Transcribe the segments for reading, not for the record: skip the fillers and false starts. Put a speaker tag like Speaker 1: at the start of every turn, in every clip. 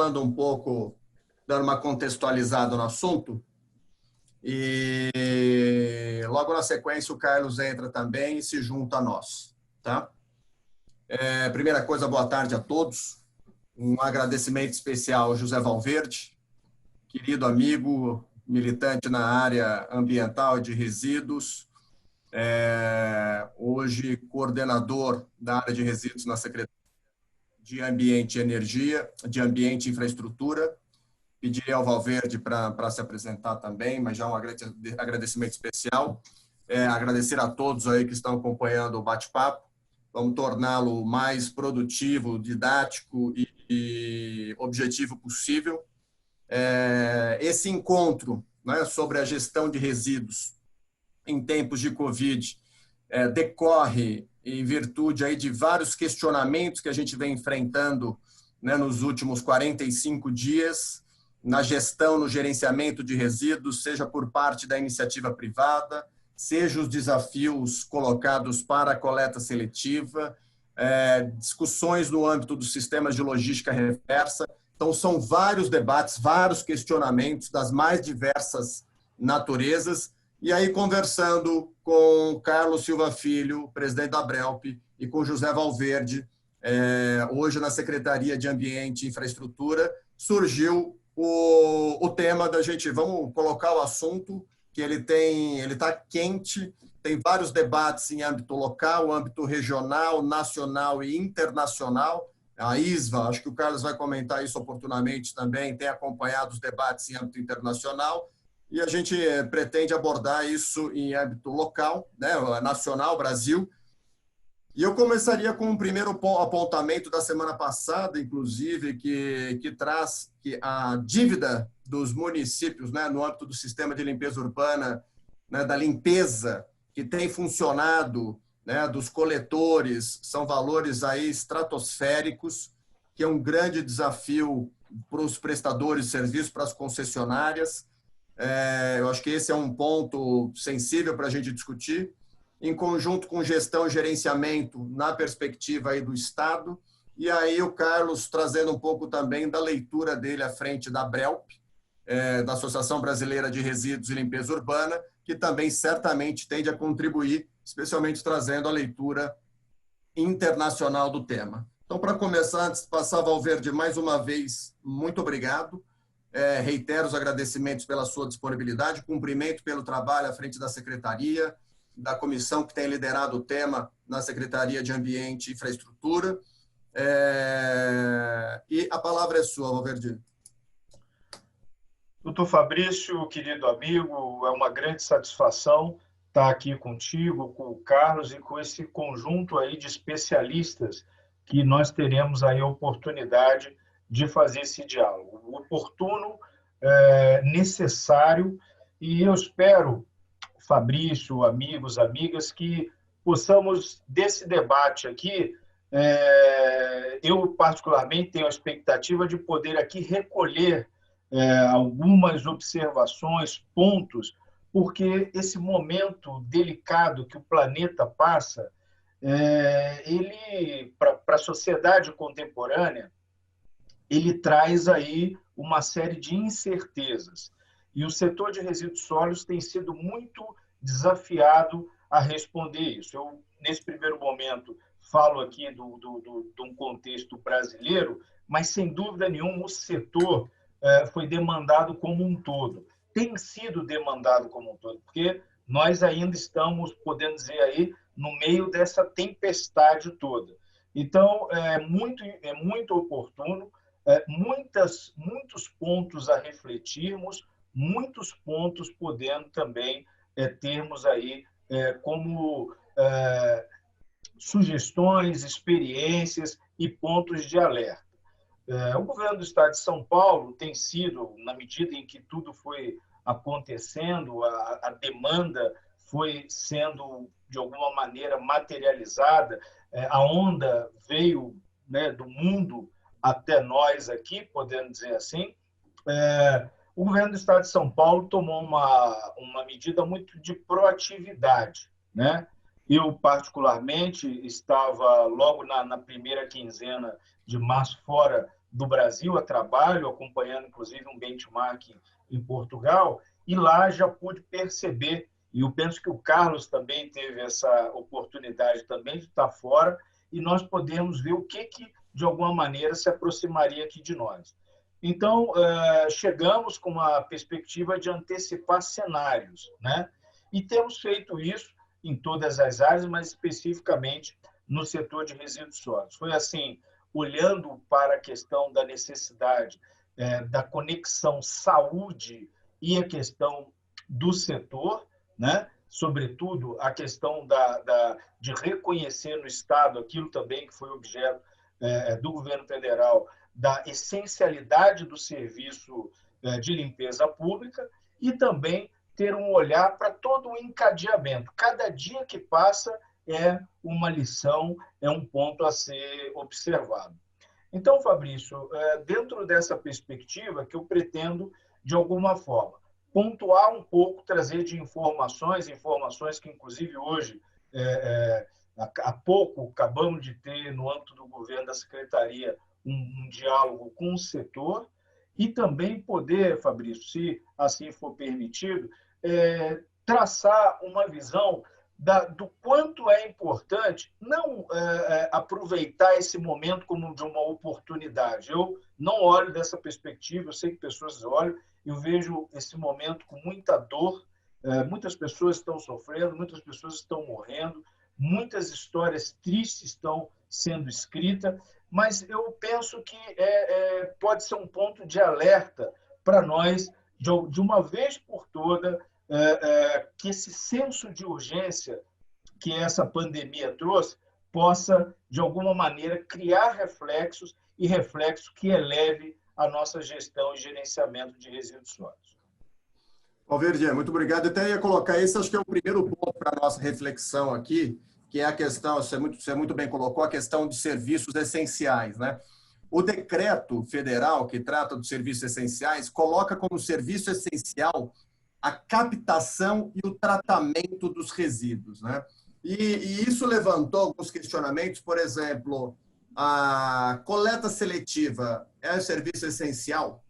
Speaker 1: falando um pouco, dando uma contextualizada no assunto, e logo na sequência o Carlos entra também e se junta a nós, tá? Primeira coisa, boa tarde a todos. Um agradecimento especial ao José Valverde, querido amigo, militante na área ambiental e de resíduos, hoje coordenador da área de resíduos na Secretaria de Ambiente e Energia, de Ambiente e Infraestrutura. Pediria ao Valverde para se apresentar também, mas já um agradecimento especial. Agradecer a todos aí que estão acompanhando o bate-papo. Vamos torná-lo mais produtivo, didático e objetivo possível. Esse encontro, né, sobre a gestão de resíduos em tempos de Covid decorre em virtude aí de vários questionamentos que a gente vem enfrentando, né, nos últimos 45 dias, na gestão, no gerenciamento de resíduos, seja por parte da iniciativa privada, seja os desafios colocados para a coleta seletiva, discussões no âmbito dos sistemas de logística reversa. Então, são vários debates, vários questionamentos das mais diversas naturezas. E aí, conversando com Carlos Silva Filho, presidente da Brelp, e com José Valverde, hoje na Secretaria de Ambiente e Infraestrutura, surgiu o tema da gente, vamos colocar o assunto, que ele está quente, tem vários debates em âmbito local, âmbito regional, nacional e internacional. A ISVA, acho que o Carlos vai comentar isso oportunamente também, tem acompanhado os debates em âmbito internacional, e a gente pretende abordar isso em âmbito local, né, nacional, Brasil. E eu começaria com um primeiro apontamento da semana passada, inclusive, que traz que a dívida dos municípios, né, no âmbito do sistema de limpeza urbana, né, da limpeza que tem funcionado, né, dos coletores, são valores aí estratosféricos, que é um grande desafio para os prestadores de serviços, para as concessionárias. Eu acho que esse é um ponto sensível para a gente discutir, em conjunto com gestão e gerenciamento na perspectiva aí do Estado. E aí o Carlos trazendo um pouco também da leitura dele à frente da Brelp, da Associação Brasileira de Resíduos e Limpeza Urbana, que também certamente tende a contribuir, especialmente trazendo a leitura internacional do tema. Então, para começar, antes de passar, Valverde, mais uma vez, muito obrigado. Reitero os agradecimentos pela sua disponibilidade, cumprimento pelo trabalho à frente da Secretaria, da comissão que tem liderado o tema na Secretaria de Ambiente e Infraestrutura. E a palavra é sua, Valverde.
Speaker 2: Doutor Fabrício, querido amigo, é uma grande satisfação estar aqui contigo, com o Carlos e com esse conjunto aí de especialistas que nós teremos aí a oportunidade de fazer esse diálogo. Oportuno, necessário, e eu espero, Fabrício, amigos, amigas, que possamos, desse debate aqui, eu particularmente tenho a expectativa de poder aqui recolher algumas observações, pontos, porque esse momento delicado que o planeta passa, ele, para a sociedade contemporânea, ele traz aí uma série de incertezas. E o setor de resíduos sólidos tem sido muito desafiado a responder isso. Eu, nesse primeiro momento, falo aqui de um contexto brasileiro, mas, sem dúvida nenhuma, o setor foi demandado como um todo. Tem sido demandado como um todo, porque nós ainda estamos, podendo dizer aí, no meio dessa tempestade toda. Então, é muito oportuno, muitos pontos a refletirmos, muitos pontos podendo também termos aí como sugestões, experiências e pontos de alerta. O governo do Estado de São Paulo tem sido, na medida em que tudo foi acontecendo, a demanda foi sendo, de alguma maneira, materializada, a onda veio, né, do mundo até nós aqui, podendo dizer assim, o governo do Estado de São Paulo tomou uma medida muito de proatividade, né? Eu, particularmente, estava logo na primeira quinzena de março fora do Brasil a trabalho, acompanhando inclusive um benchmark em Portugal, e lá já pude perceber, e eu penso que o Carlos também teve essa oportunidade também de estar fora, e nós podemos ver o que de alguma maneira se aproximaria aqui de nós. Então, chegamos com uma perspectiva de antecipar cenários, né? E temos feito isso em todas as áreas, mas especificamente no setor de resíduos sólidos. Foi assim, olhando para a questão da necessidade da conexão saúde e a questão do setor, né? Sobretudo a questão de reconhecer no Estado aquilo também que foi objeto do governo federal, da essencialidade do serviço de limpeza pública e também ter um olhar para todo o encadeamento. Cada dia que passa é uma lição, é um ponto a ser observado. Então, Fabrício, dentro dessa perspectiva que eu pretendo, de alguma forma, pontuar um pouco, trazer de informações que, inclusive, hoje, há pouco, acabamos de ter, no âmbito do governo da Secretaria, um diálogo com o setor, e também poder, Fabrício, se assim for permitido, traçar uma visão do quanto é importante não aproveitar esse momento como de uma oportunidade. Eu não olho dessa perspectiva, eu sei que pessoas olham, eu vejo esse momento com muita dor, muitas pessoas estão sofrendo, muitas pessoas estão morrendo, muitas histórias tristes estão sendo escritas, mas eu penso que pode ser um ponto de alerta para nós, de uma vez por toda, que esse senso de urgência que essa pandemia trouxe possa, de alguma maneira, criar reflexos e reflexos que eleve a nossa gestão e gerenciamento de resíduos sólidos.
Speaker 1: Valverde, muito obrigado. Eu até ia colocar esse, acho que é o primeiro ponto para a nossa reflexão aqui, que é a questão, você muito bem colocou, a questão de serviços essenciais, né? O decreto federal que trata dos serviços essenciais coloca como serviço essencial a captação e o tratamento dos resíduos, né? E isso levantou alguns questionamentos, por exemplo, a coleta seletiva é um serviço essencial?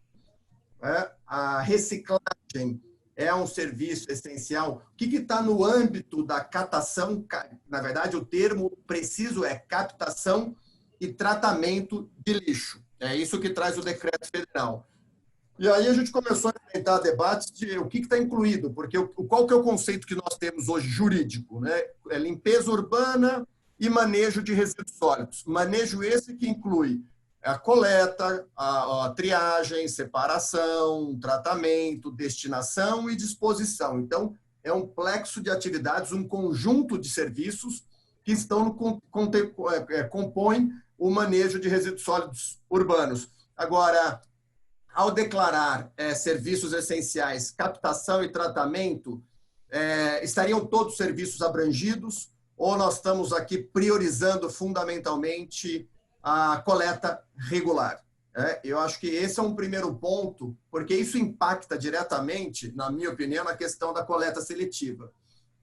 Speaker 1: A reciclagem é um serviço essencial? O que está no âmbito da captação? Na verdade, o termo preciso é captação e tratamento de lixo. É isso que traz o decreto federal. E aí a gente começou a enfrentar debates de o que está incluído, porque qual que é o conceito que nós temos hoje jurídico, né? É limpeza urbana e manejo de resíduos sólidos. Manejo esse que inclui a coleta, a triagem, separação, tratamento, destinação e disposição. Então, é um plexo de atividades, um conjunto de serviços que compõem o manejo de resíduos sólidos urbanos. Agora, ao declarar serviços essenciais, captação e tratamento, estariam todos os serviços abrangidos ou nós estamos aqui priorizando fundamentalmente a coleta regular? Eu acho que esse é um primeiro ponto, porque isso impacta diretamente, na minha opinião, na questão da coleta seletiva.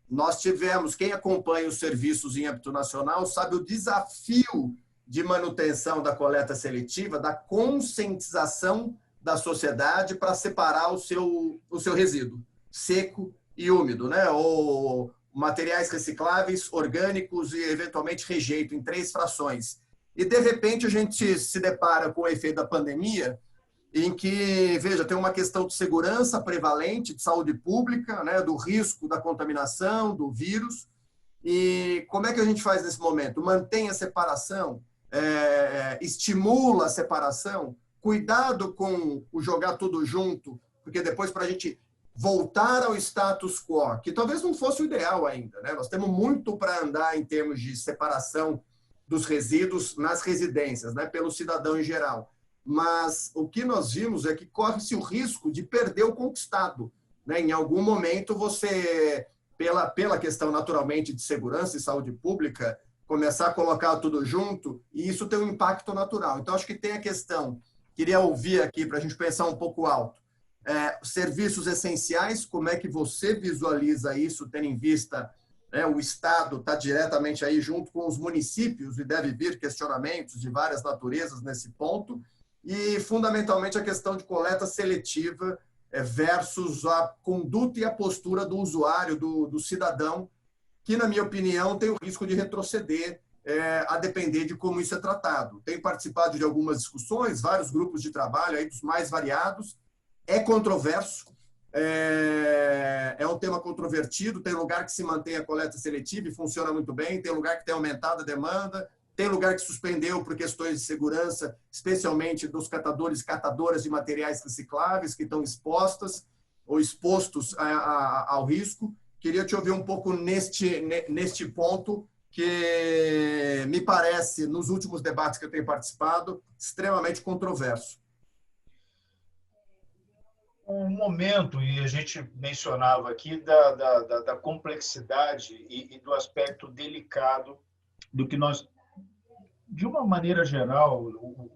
Speaker 1: Nós tivemos, quem acompanha os serviços em âmbito nacional sabe o desafio de manutenção da coleta seletiva, da conscientização da sociedade para separar o seu resíduo seco e úmido, né? Ou materiais recicláveis, orgânicos e, eventualmente, rejeito em 3 frações. E, de repente, a gente se depara com o efeito da pandemia, em que, veja, tem uma questão de segurança prevalente, de saúde pública, né? Do risco da contaminação, do vírus. E como é que a gente faz nesse momento? Mantém a separação, estimula a separação, cuidado com o jogar tudo junto, porque depois para a gente voltar ao status quo, que talvez não fosse o ideal ainda, né? Nós temos muito para andar em termos de separação dos resíduos nas residências, né? Pelo cidadão em geral. Mas o que nós vimos é que corre-se o risco de perder o conquistado, né? Em algum momento você, pela questão naturalmente de segurança e saúde pública, começar a colocar tudo junto, e isso tem um impacto natural. Então, acho que tem a questão, queria ouvir aqui para a gente pensar um pouco alto, serviços essenciais, como é que você visualiza isso, tendo em vista o Estado está diretamente aí junto com os municípios e deve vir questionamentos de várias naturezas nesse ponto, e, fundamentalmente, a questão de coleta seletiva versus a conduta e a postura do usuário, do cidadão, que, na minha opinião, tem o risco de retroceder a depender de como isso é tratado. Tenho participado de algumas discussões, vários grupos de trabalho, aí dos mais variados. É controverso, é um tema controvertido, tem lugar que se mantém a coleta seletiva e funciona muito bem, tem lugar que tem aumentado a demanda, tem lugar que suspendeu por questões de segurança, especialmente dos catadores e catadoras de materiais recicláveis que estão expostas ou expostos ao risco. Queria te ouvir um pouco neste ponto, que me parece, nos últimos debates que eu tenho participado, extremamente controverso.
Speaker 2: Um momento, e a gente mencionava aqui, da complexidade e do aspecto delicado do que nós, de uma maneira geral,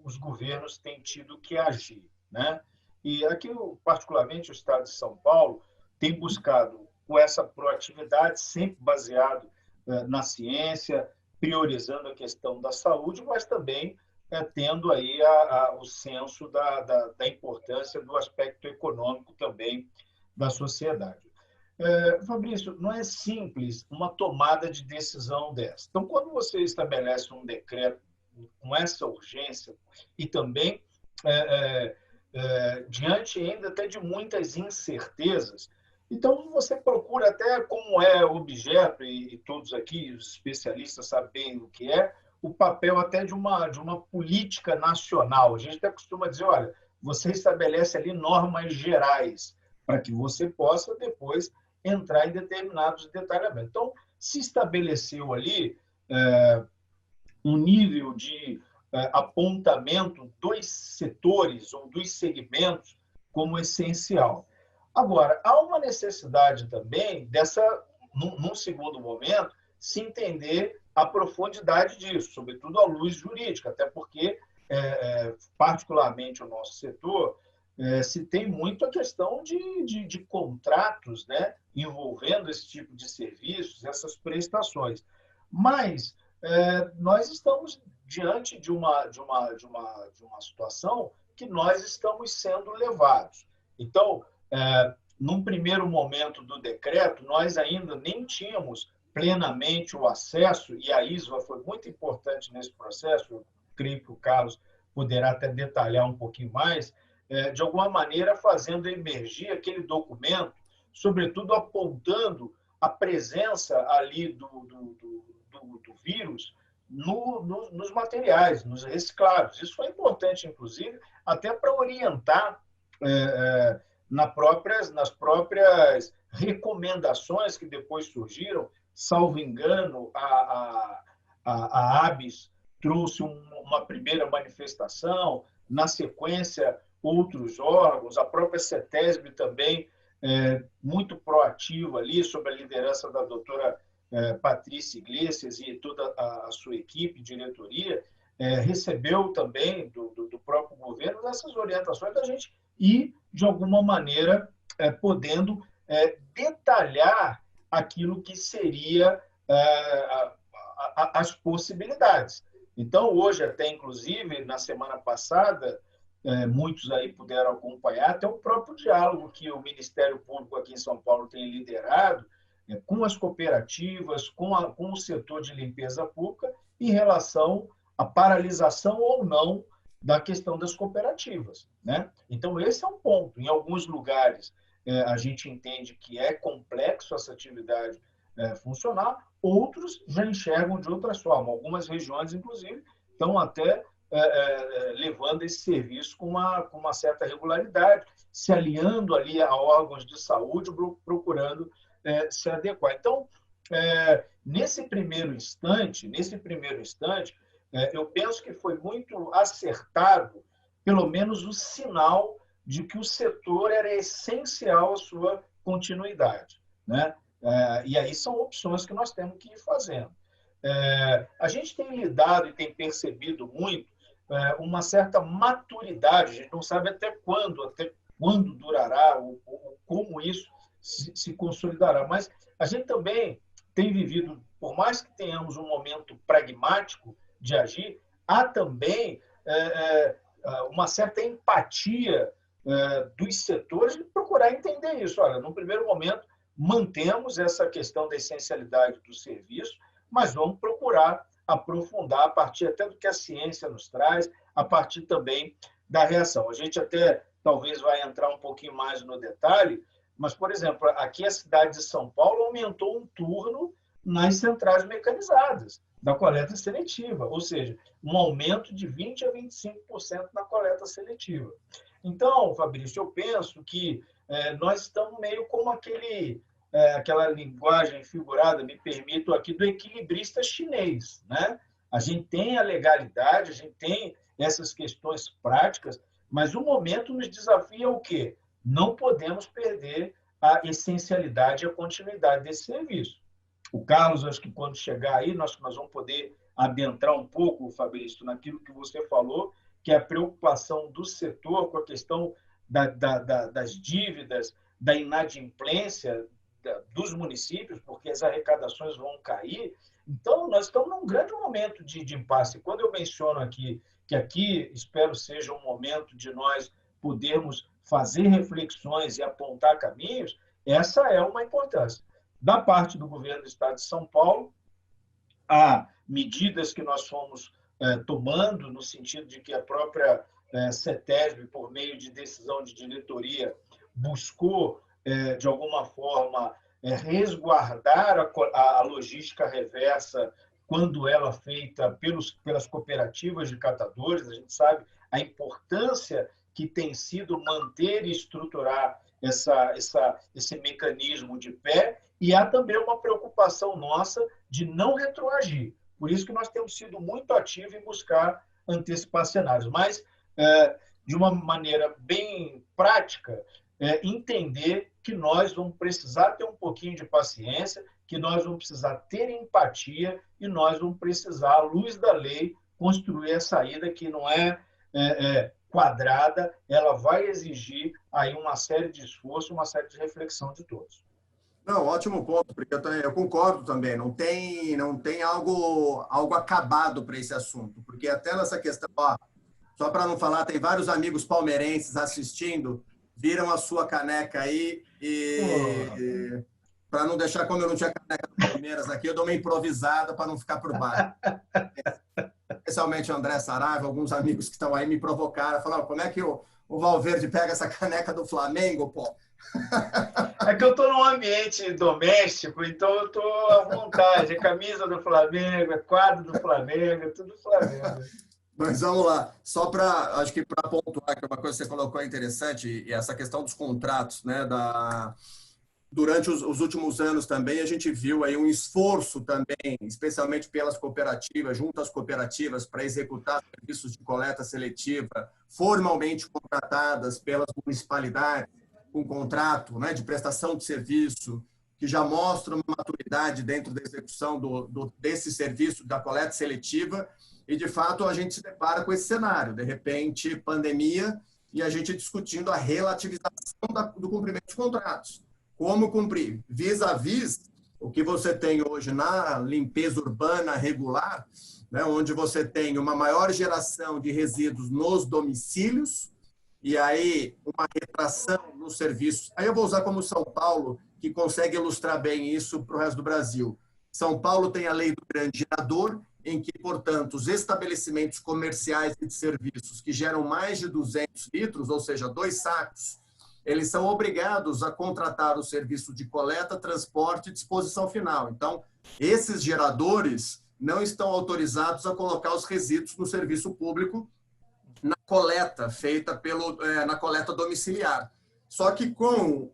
Speaker 2: os governos têm tido que agir, né? E aqui, particularmente, o Estado de São Paulo tem buscado, com essa proatividade, sempre baseado na ciência, priorizando a questão da saúde, mas também tendo aí o senso da importância do aspecto econômico também da sociedade. Fabrício, não é simples uma tomada de decisão dessa. Então, quando você estabelece um decreto com essa urgência e também diante ainda até de muitas incertezas, então você procura até, como é objeto, e todos aqui, os especialistas sabem o que é, o papel até de uma política nacional. A gente até costuma dizer, olha, você estabelece ali normas gerais para que você possa depois entrar em determinados detalhamentos. Então, se estabeleceu ali um nível de apontamento dos setores ou dos segmentos como essencial. Agora, há uma necessidade também num segundo momento, se entender a profundidade disso, sobretudo à luz jurídica, até porque, particularmente o nosso setor, se tem muito a questão de contratos, né, envolvendo esse tipo de serviços, essas prestações. Mas nós estamos diante de uma situação que nós estamos sendo levados. Então, num primeiro momento do decreto, nós ainda nem tínhamos plenamente o acesso, e a ISVA foi muito importante nesse processo, eu creio que o Carlos poderá até detalhar um pouquinho mais, de alguma maneira fazendo emergir aquele documento, sobretudo apontando a presença ali do vírus nos materiais, nos reciclados. Isso foi importante, inclusive, até para orientar nas próprias recomendações que depois surgiram. Salvo engano, a ABS trouxe uma primeira manifestação, na sequência, outros órgãos, a própria CETESB também, muito proativa ali, sob a liderança da doutora Patrícia Iglesias e toda a sua equipe, diretoria, recebeu também do próprio governo essas orientações da gente e, de alguma maneira, podendo detalhar aquilo que seria as possibilidades. Então, hoje, até inclusive, na semana passada, muitos aí puderam acompanhar, até o próprio diálogo que o Ministério Público aqui em São Paulo tem liderado, com as cooperativas, com o setor de limpeza pública, em relação à paralisação ou não da questão das cooperativas, né? Então, esse é um ponto. Em alguns lugares, a gente entende que é complexo essa atividade funcionar, outros já enxergam de outra forma. Algumas regiões, inclusive, estão até levando esse serviço com uma certa regularidade, se aliando ali a órgãos de saúde, procurando se adequar. Então, nesse primeiro instante, eu penso que foi muito acertado, pelo menos o sinal de que o setor era essencial à sua continuidade, né? E aí são opções que nós temos que ir fazendo. A gente tem lidado e tem percebido muito uma certa maturidade, a gente não sabe até quando durará, ou como isso se consolidará, mas a gente também tem vivido, por mais que tenhamos um momento pragmático de agir, há também uma certa empatia dos setores de procurar entender isso. Olha, no primeiro momento, mantemos essa questão da essencialidade do serviço, mas vamos procurar aprofundar a partir até do que a ciência nos traz, a partir também da reação. A gente até talvez vai entrar um pouquinho mais no detalhe, mas, por exemplo, aqui a cidade de São Paulo aumentou um turno nas centrais mecanizadas da coleta seletiva, ou seja, um aumento de 20% a 25% na coleta seletiva. Então, Fabrício, eu penso que nós estamos meio como aquela linguagem figurada, me permito aqui, do equilibrista chinês, né? A gente tem a legalidade, a gente tem essas questões práticas, mas o momento nos desafia o quê? Não podemos perder a essencialidade e a continuidade desse serviço. O Carlos, acho que quando chegar aí, nós vamos poder adentrar um pouco, Fabrício, naquilo que você falou, que é a preocupação do setor com a questão das dívidas, da inadimplência dos municípios, porque as arrecadações vão cair. Então, nós estamos num grande momento de impasse. Quando eu menciono aqui que aqui espero seja um momento de nós podermos fazer reflexões e apontar caminhos, essa é uma importância. Da parte do governo do Estado de São Paulo, há medidas que nós fomos tomando, no sentido de que a própria CETESB, por meio de decisão de diretoria, buscou, de alguma forma, resguardar a logística reversa quando ela é feita pelas cooperativas de catadores. A gente sabe a importância que tem sido manter e estruturar esse mecanismo de pé, e há também uma preocupação nossa de não retroagir. Por isso que nós temos sido muito ativos em buscar antecipar cenários. Mas, de uma maneira bem prática, entender que nós vamos precisar ter um pouquinho de paciência, que nós vamos precisar ter empatia e nós vamos precisar, à luz da lei, construir a saída que não é quadrada, ela vai exigir aí uma série de esforço, uma série de reflexão de todos.
Speaker 1: Não, ótimo ponto, porque eu concordo também, não tem algo acabado para esse assunto, porque até nessa questão, só para não falar, tem vários amigos palmeirenses assistindo, viram a sua caneca aí e para não deixar, como eu não tinha caneca do Palmeiras aqui, eu dou uma improvisada para não ficar por baixo. Especialmente o André Saraiva, alguns amigos que estão aí me provocaram, falaram, como é que o Valverde pega essa caneca do Flamengo, pô?
Speaker 2: É que eu estou num ambiente doméstico, então eu estou à vontade. É camisa do Flamengo, é quadro do Flamengo, é tudo Flamengo.
Speaker 1: Mas vamos lá. Só para, acho que para pontuar, que é uma coisa que você colocou interessante, e essa questão dos contratos, né? Durante os últimos anos também, a gente viu aí um esforço também, especialmente pelas cooperativas, junto às cooperativas, para executar serviços de coleta seletiva formalmente contratadas pelas municipalidades, com contrato, né, de prestação de serviço, que já mostra uma maturidade dentro da execução desse serviço da coleta seletiva, e, de fato, a gente se depara com esse cenário. De repente, pandemia, e a gente discutindo a relativização do cumprimento dos contratos. Como cumprir? Vis-à-vis o que você tem hoje na limpeza urbana regular, né, onde você tem uma maior geração de resíduos nos domicílios, e aí uma retração nos serviços. Aí eu vou usar como São Paulo, que consegue ilustrar bem isso para o resto do Brasil. São Paulo tem a lei do grande gerador, em que, portanto, os estabelecimentos comerciais e de serviços que geram mais de 200 litros, ou seja, 2 sacos, eles são obrigados a contratar o serviço de coleta, transporte e disposição final. Então, esses geradores não estão autorizados a colocar os resíduos no serviço público na coleta feita na coleta domiciliar. Só que com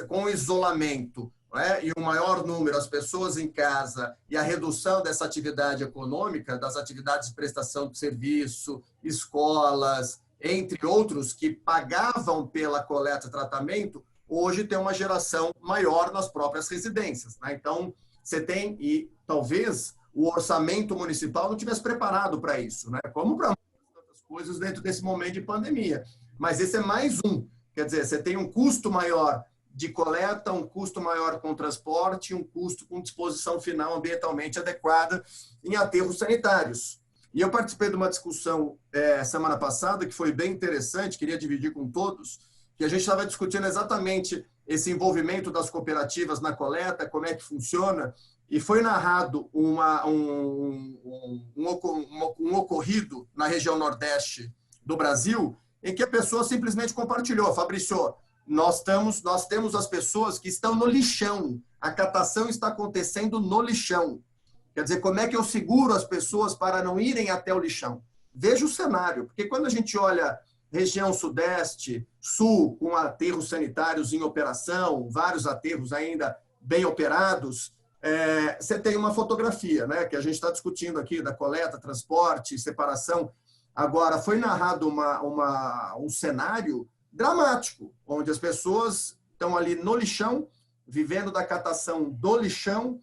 Speaker 1: o isolamento, né, e o maior número, as pessoas em casa, e a redução dessa atividade econômica, das atividades de prestação de serviço, escolas, entre outros, que pagavam pela coleta e tratamento, hoje tem uma geração maior nas próprias residências, né? Então, você tem, e talvez o orçamento municipal não tivesse preparado para isso, né? Como para muitas coisas dentro desse momento de pandemia. Mas esse é mais um. Quer dizer, você tem um custo maior de coleta, um custo maior com transporte, um custo com disposição final ambientalmente adequada em aterros sanitários. E eu participei de uma discussão semana passada que foi bem interessante, queria dividir com todos, que a gente estava discutindo exatamente esse envolvimento das cooperativas na coleta, como é que funciona, e foi narrado um ocorrido na região nordeste do Brasil, em que a pessoa simplesmente compartilhou: Fabrício, nós temos as pessoas que estão no lixão, a catação está acontecendo no lixão. Quer dizer, como é que eu seguro as pessoas para não irem até o lixão? Veja o cenário, porque quando a gente olha região sudeste, sul, com aterros sanitários em operação, vários aterros ainda bem operados, você tem uma fotografia, né, que a gente está discutindo aqui, da coleta, transporte, separação. Agora, foi narrado um cenário dramático, onde as pessoas estão ali no lixão, vivendo da catação do lixão,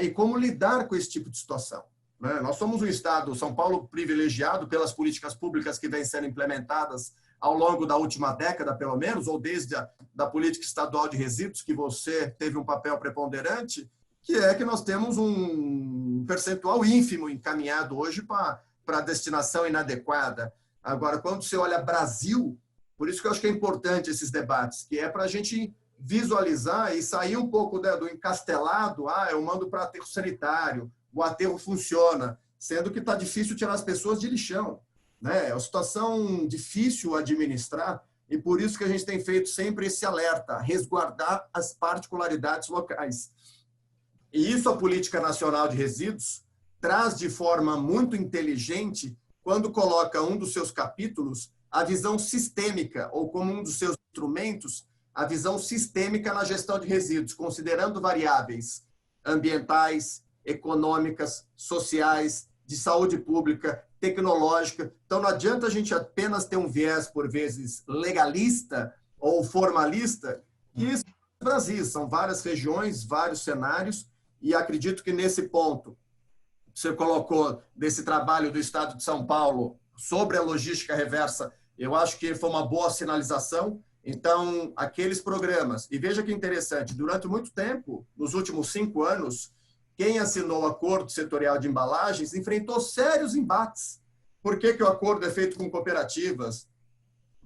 Speaker 1: e como lidar com esse tipo de situação. Né? Nós somos um estado, São Paulo, privilegiado pelas políticas públicas que vêm sendo implementadas ao longo da última década, pelo menos, ou desde da política estadual de resíduos, que você teve um papel preponderante, que é que nós temos um percentual ínfimo encaminhado hoje para a destinação inadequada. Agora, quando você olha Brasil, por isso que eu acho que é importante esses debates, que é para a gente visualizar e sair um pouco do encastelado: eu mando para aterro sanitário, o aterro funciona, sendo que está difícil tirar as pessoas de lixão. Né? É uma situação difícil administrar, e por isso que a gente tem feito sempre esse alerta: resguardar as particularidades locais. E isso a Política Nacional de Resíduos traz de forma muito inteligente quando coloca um dos seus capítulos a visão sistêmica, ou como um dos seus instrumentos, a visão sistêmica na gestão de resíduos, considerando variáveis ambientais, econômicas, sociais, de saúde pública, tecnológica. Então, não adianta a gente apenas ter um viés, por vezes, legalista ou formalista, que isso é o Brasil. São várias regiões, vários cenários, e acredito que nesse ponto, você colocou desse trabalho do Estado de São Paulo sobre a logística reversa, eu acho que foi uma boa sinalização. Então, aqueles programas, e veja que interessante, durante muito tempo, nos últimos 5 anos, quem assinou o acordo setorial de embalagens enfrentou sérios embates. Por que o acordo é feito com cooperativas?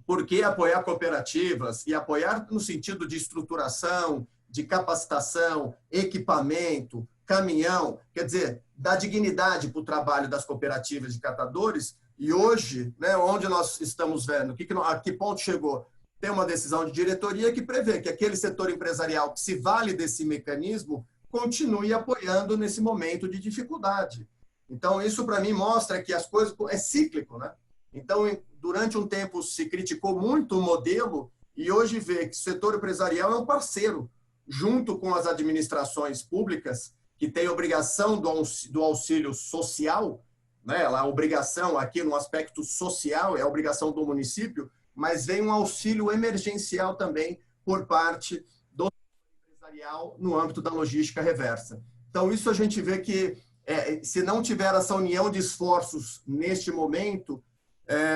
Speaker 1: Por que apoiar cooperativas? E apoiar no sentido de estruturação, de capacitação, equipamento, caminhão, quer dizer, dar dignidade para o trabalho das cooperativas de catadores. E hoje, né, onde nós estamos vendo, a que ponto chegou? Tem uma decisão de diretoria que prevê que aquele setor empresarial que se vale desse mecanismo continue apoiando nesse momento de dificuldade. Então, isso para mim mostra que as coisas é cíclico, né? Então, durante um tempo se criticou muito o modelo, e hoje vê que o setor empresarial é um parceiro, junto com as administrações públicas, que tem obrigação do auxílio social, né? A obrigação aqui no aspecto social é a obrigação do município, mas vem um auxílio emergencial também por parte do setor empresarial no âmbito da logística reversa. Então, isso a gente vê que, se não tiver essa união de esforços neste momento,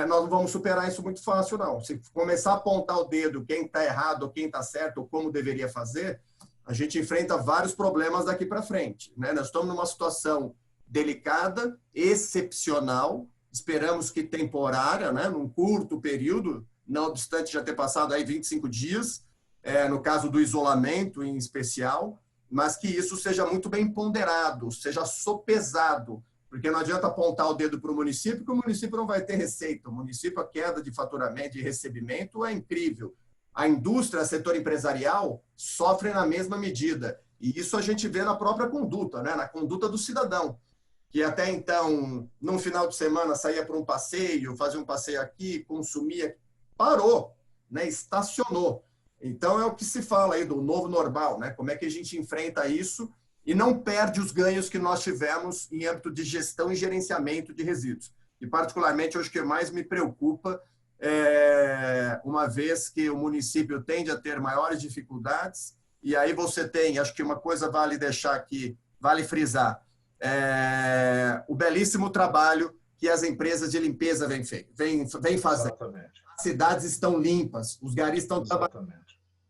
Speaker 1: nós não vamos superar isso muito fácil, não. Se começar a apontar o dedo quem está errado, ou quem está certo, ou como deveria fazer, a gente enfrenta vários problemas daqui para frente. Né? Nós estamos numa situação delicada, excepcional, esperamos que temporária, né? Num curto período, não obstante já ter passado aí 25 dias, no caso do isolamento em especial, mas que isso seja muito bem ponderado, seja sopesado, porque não adianta apontar o dedo para o município, porque o município não vai ter receita. O município, a queda de faturamento e recebimento é incrível. A indústria, o setor empresarial, sofre na mesma medida. E isso a gente vê na própria conduta, né? Na conduta do cidadão, que até então, num final de semana, saía para um passeio, fazia um passeio aqui, consumia, parou, né? Estacionou. Então, é o que se fala aí do novo normal, né? Como é que a gente enfrenta isso e não perde os ganhos que nós tivemos em âmbito de gestão e gerenciamento de resíduos. E, particularmente, hoje o que mais me preocupa uma vez que o município tende a ter maiores dificuldades, e aí você tem, acho que uma coisa vale deixar aqui, vale frisar, o belíssimo trabalho que as empresas de limpeza vêm fazendo.
Speaker 2: Exatamente.
Speaker 1: As cidades estão limpas, os garis estão trabalhando.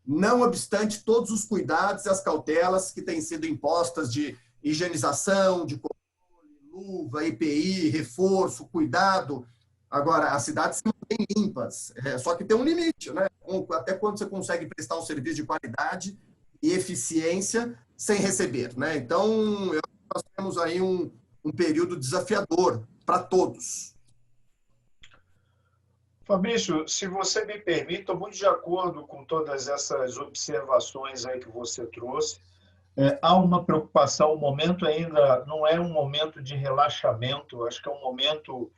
Speaker 1: Não obstante todos os cuidados e as cautelas que têm sido impostas de higienização, de controle, luva, EPI, reforço, cuidado. Agora, as cidades se mantêm limpas, só que tem um limite, né? Até quando você consegue prestar um serviço de qualidade e eficiência sem receber, né? Então, nós temos aí um período desafiador para todos.
Speaker 2: Fabrício, se você me permite, estou muito de acordo com todas essas observações aí que você trouxe. Há uma preocupação, o momento ainda não é um momento de relaxamento, acho que é um momento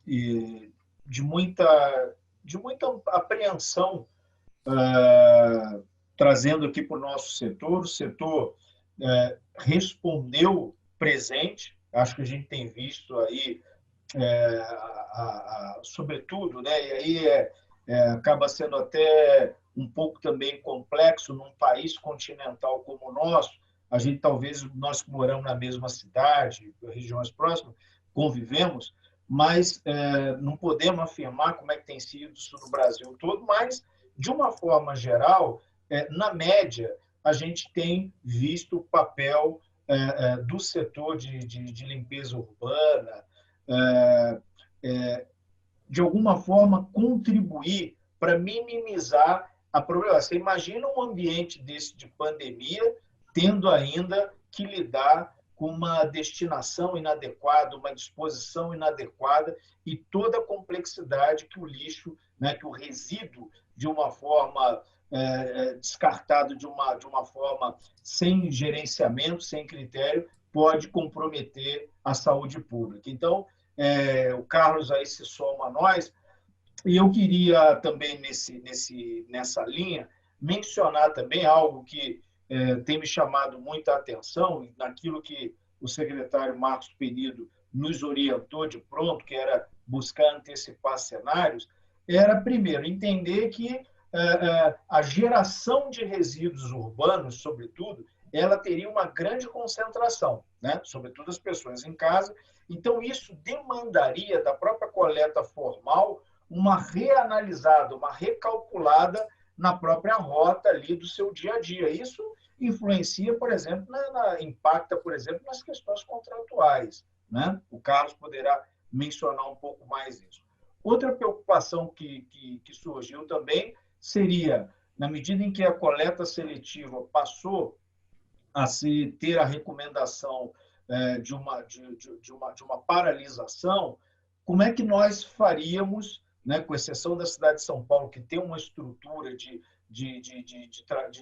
Speaker 2: de muita apreensão, trazendo aqui para o nosso setor. O setor respondeu presente, acho que a gente tem visto aí, sobretudo, né? E aí acaba sendo até um pouco também complexo num país continental como o nosso. A gente talvez, nós que moramos na mesma cidade, regiões próximas, convivemos, mas não podemos afirmar como é que tem sido isso no Brasil todo, mas, de uma forma geral, na média, a gente tem visto o papel do setor de limpeza urbana, de alguma forma, contribuir para minimizar a problemática. Você imagina um ambiente desse de pandemia, tendo ainda que lidar com uma destinação inadequada, uma disposição inadequada e toda a complexidade que o lixo, né, que o resíduo, de uma forma descartado de uma forma sem gerenciamento, sem critério, pode comprometer a saúde pública. Então, o Carlos aí se soma a nós, e eu queria também, nessa linha, mencionar também algo que tem me chamado muita atenção, naquilo que o secretário Marcos Penido nos orientou de pronto, que era buscar antecipar cenários, era, primeiro, entender que a geração de resíduos urbanos, sobretudo, ela teria uma grande concentração, né? Sobretudo as pessoas em casa. Então, isso demandaria da própria coleta formal uma reanalisada, uma recalculada na própria rota ali do seu dia a dia. Isso influencia, por exemplo, impacta, por exemplo, nas questões contratuais, né? O Carlos poderá mencionar um pouco mais isso. Outra preocupação que surgiu também seria, na medida em que a coleta seletiva passou a se ter a recomendação de uma paralisação, como é que nós faríamos, né, com exceção da cidade de São Paulo, que tem uma estrutura de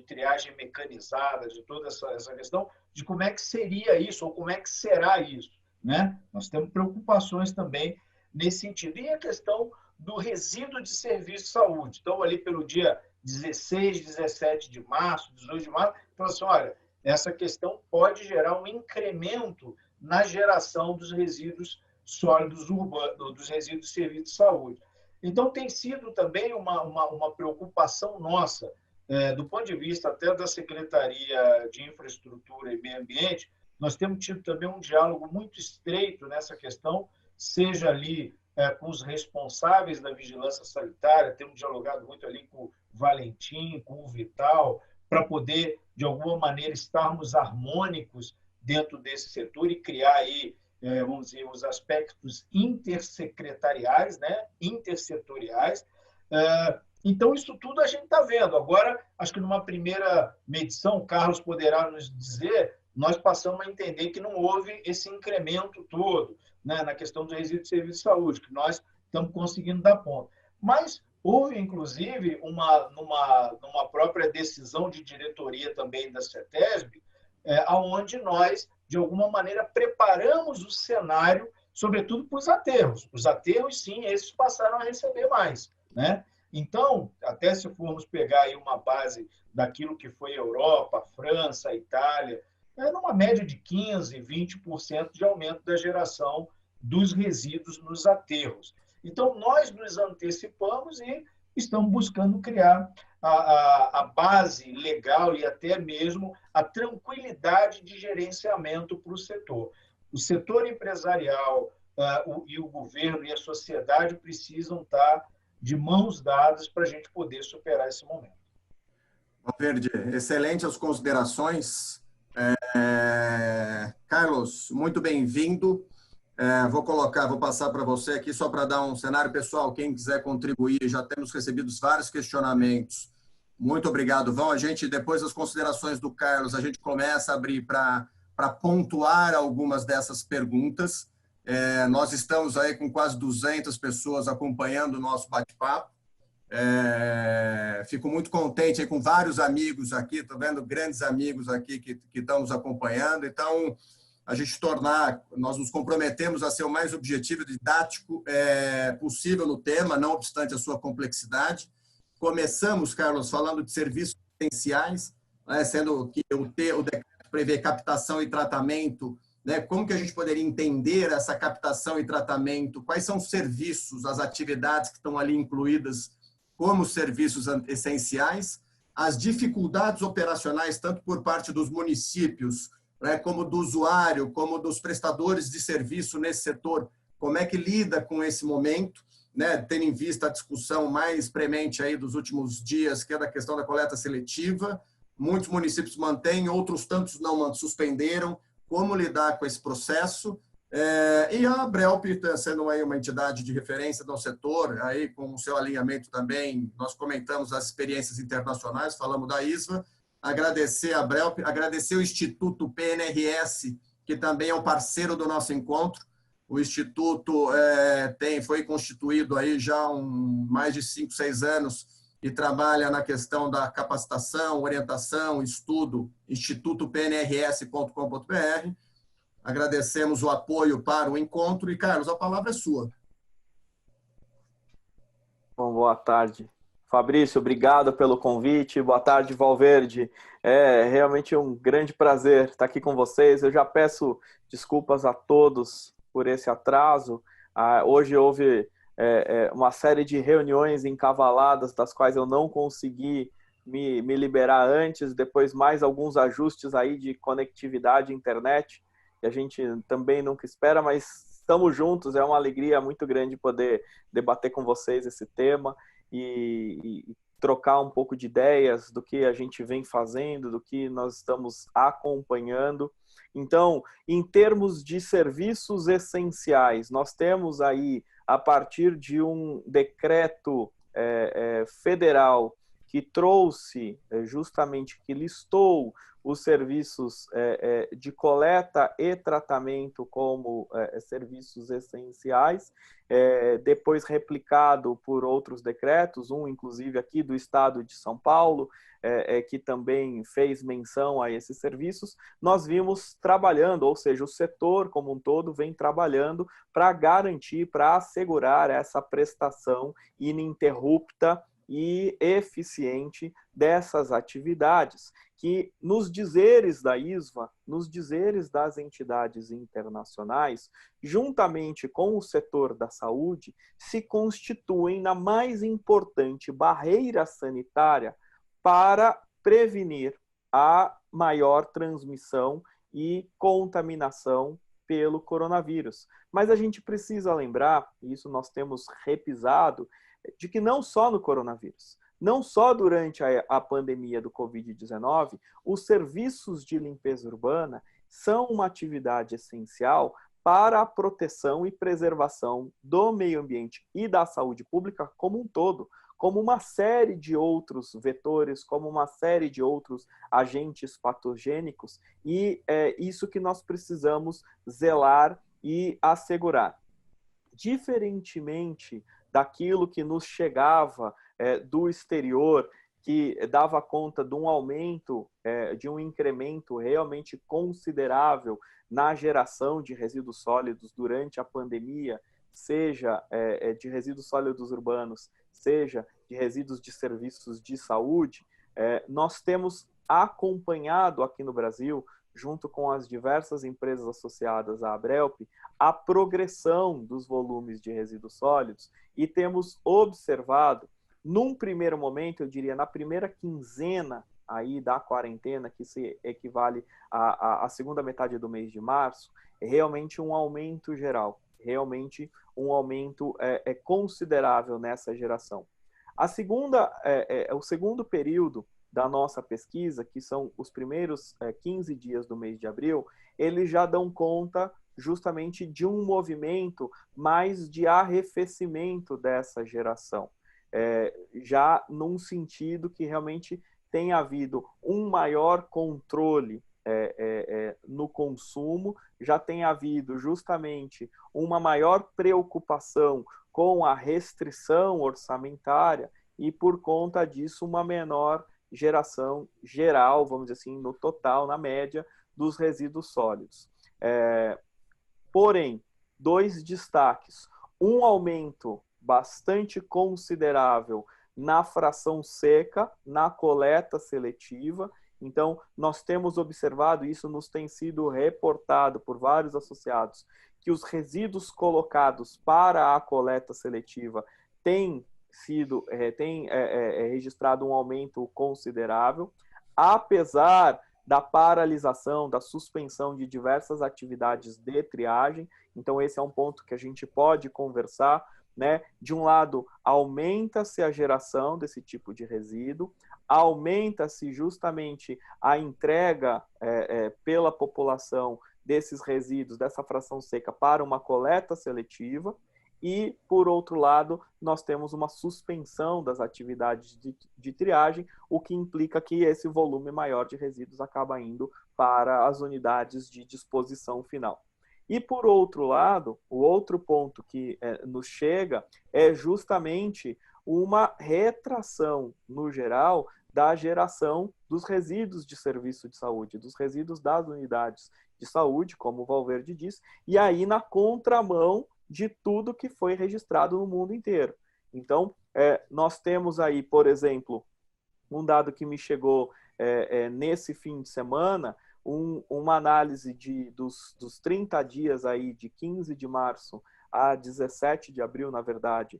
Speaker 2: triagem mecanizada, de toda essa questão, de como é que seria isso, ou como é que será isso, né? Nós temos preocupações também nesse sentido. E a questão do resíduo de serviço de saúde. Então, ali pelo dia 16, 17 de março, 18 de março, falou assim, olha, essa questão pode gerar um incremento na geração dos resíduos sólidos urbanos, dos resíduos de serviço de saúde. Então, tem sido também uma preocupação nossa, do ponto de vista até da Secretaria de Infraestrutura e Meio Ambiente, nós temos tido também um diálogo muito estreito nessa questão, seja ali com os responsáveis da vigilância sanitária, temos dialogado muito ali com o Valentim, com o Vital, para poder, de alguma maneira, estarmos harmônicos dentro desse setor e criar aí, vamos dizer, os aspectos intersecretariais, né? Intersetoriais. Então, isso tudo a gente está vendo. Agora, acho que numa primeira medição, o Carlos poderá nos dizer, nós passamos a entender que não houve esse incremento todo, né, na questão do resíduo de serviço de saúde, que nós estamos conseguindo dar ponto. Mas houve, inclusive, numa própria decisão de diretoria também da CETESB, onde nós, de alguma maneira, preparamos o cenário, sobretudo para os aterros. Os aterros, sim, esses passaram a receber mais, né? Então, até se formos pegar aí uma base daquilo que foi a Europa, a França, a Itália, numa média de 15%, 20% de aumento da geração dos resíduos nos aterros. Então, nós nos antecipamos e estamos buscando criar a base legal e até mesmo a tranquilidade de gerenciamento para o setor. O setor empresarial e o governo e a sociedade precisam estar de mãos dadas para a gente poder superar esse momento.
Speaker 1: Valverde, excelente as considerações. Carlos, muito bem-vindo. Vou passar para você aqui só para dar um cenário pessoal. Quem quiser contribuir, já temos recebido vários questionamentos. Muito obrigado, Vão. A gente, depois das considerações do Carlos, a gente começa a abrir para pontuar algumas dessas perguntas. Nós estamos aí com quase 200 pessoas acompanhando o nosso bate-papo. Fico muito contente aí com vários amigos aqui, estou vendo grandes amigos aqui que estão nos acompanhando. Então, nós nos comprometemos a ser o mais objetivo e didático possível no tema, não obstante a sua complexidade. Começamos, Carlos, falando de serviços essenciais, né, sendo que o decreto prevê captação e tratamento, né, como que a gente poderia entender essa captação e tratamento, quais são os serviços, as atividades que estão ali incluídas como serviços essenciais, as dificuldades operacionais, tanto por parte dos municípios, né, como do usuário, como dos prestadores de serviço nesse setor, como é que lida com esse momento, né, tendo em vista a discussão mais premente aí dos últimos dias, que é da questão da coleta seletiva. Muitos municípios mantêm, outros tantos não suspenderam. Como lidar com esse processo? E a Abrelp, sendo aí uma entidade de referência no setor, aí com o seu alinhamento também, nós comentamos as experiências internacionais, falamos da ISVA, agradecer a Abrelp, agradecer o Instituto PNRS, que também é um parceiro do nosso encontro. O Instituto foi constituído aí já há mais de 5, 6 anos e trabalha na questão da capacitação, orientação, estudo, institutopnrs.com.br. Agradecemos o apoio para o encontro e, Carlos, a palavra é sua.
Speaker 3: Bom, boa tarde. Fabrício, obrigado pelo convite. Boa tarde, Valverde. É realmente um grande prazer estar aqui com vocês. Eu já peço desculpas a todos por esse atraso. Hoje houve uma série de reuniões encavaladas, das quais eu não consegui me liberar antes, depois mais alguns ajustes aí de conectividade, internet, que a gente também nunca espera, mas estamos juntos, é uma alegria muito grande poder debater com vocês esse tema e trocar um pouco de ideias do que a gente vem fazendo, do que nós estamos acompanhando. Então, em termos de serviços essenciais, nós temos aí, a partir de um decreto federal que trouxe justamente, que listou os serviços de coleta e tratamento como serviços essenciais, depois replicado por outros decretos, um inclusive aqui do estado de São Paulo, que também fez menção a esses serviços. Nós vimos trabalhando, ou seja, o setor como um todo vem trabalhando para garantir, para assegurar essa prestação ininterrupta e eficiente dessas atividades, que nos dizeres da ISVA, nos dizeres das entidades internacionais, juntamente com o setor da saúde, se constituem na mais importante barreira sanitária para prevenir a maior transmissão e contaminação pelo coronavírus. Mas a gente precisa lembrar, e isso nós temos repisado, de que não só no coronavírus, não só durante a pandemia do Covid-19, os serviços de limpeza urbana são uma atividade essencial para a proteção e preservação do meio ambiente e da saúde pública como um todo, como uma série de outros vetores, como uma série de outros agentes patogênicos, e é isso que nós precisamos zelar e assegurar. Diferentemente daquilo que nos chegava do exterior, que dava conta de um aumento, de um incremento realmente considerável na geração de resíduos sólidos durante a pandemia, seja de resíduos sólidos urbanos, seja de resíduos de serviços de saúde, nós temos acompanhado aqui no Brasil, junto com as diversas empresas associadas à Abrelp, a progressão dos volumes de resíduos sólidos e temos observado, num primeiro momento, eu diria, na primeira quinzena aí da quarentena, que se equivale à segunda metade do mês de março, realmente um aumento geral, realmente um aumento considerável nessa geração. O segundo período da nossa pesquisa, que são os primeiros 15 dias do mês de abril, eles já dão conta justamente de um movimento mais de arrefecimento dessa geração. Já num sentido que realmente tem havido um maior controle no consumo, já tem havido justamente uma maior preocupação com a restrição orçamentária e, por conta disso, uma menor geração geral, vamos dizer assim, no total, na média, dos resíduos sólidos. Porém, dois destaques. Um aumento bastante considerável na fração seca, na coleta seletiva. Então, nós temos observado, isso nos tem sido reportado por vários associados, que os resíduos colocados para a coleta seletiva têm registrado um aumento considerável, apesar da paralisação, da suspensão de diversas atividades de triagem. Então, esse é um ponto que a gente pode conversar, né? De um lado, aumenta-se a geração desse tipo de resíduo, aumenta-se justamente a entrega pela população desses resíduos, dessa fração seca, para uma coleta seletiva, e, por outro lado, nós temos uma suspensão das atividades de triagem, o que implica que esse volume maior de resíduos acaba indo para as unidades de disposição final. E, por outro lado, o outro ponto que nos chega é justamente uma retração, no geral, da geração dos resíduos de serviço de saúde, dos resíduos das unidades de saúde, como o Valverde diz, e aí na contramão de tudo que foi registrado no mundo inteiro. Então, nós temos aí, por exemplo, um dado que me chegou nesse fim de semana, uma análise dos 30 dias aí, de 15 de março a 17 de abril, na verdade,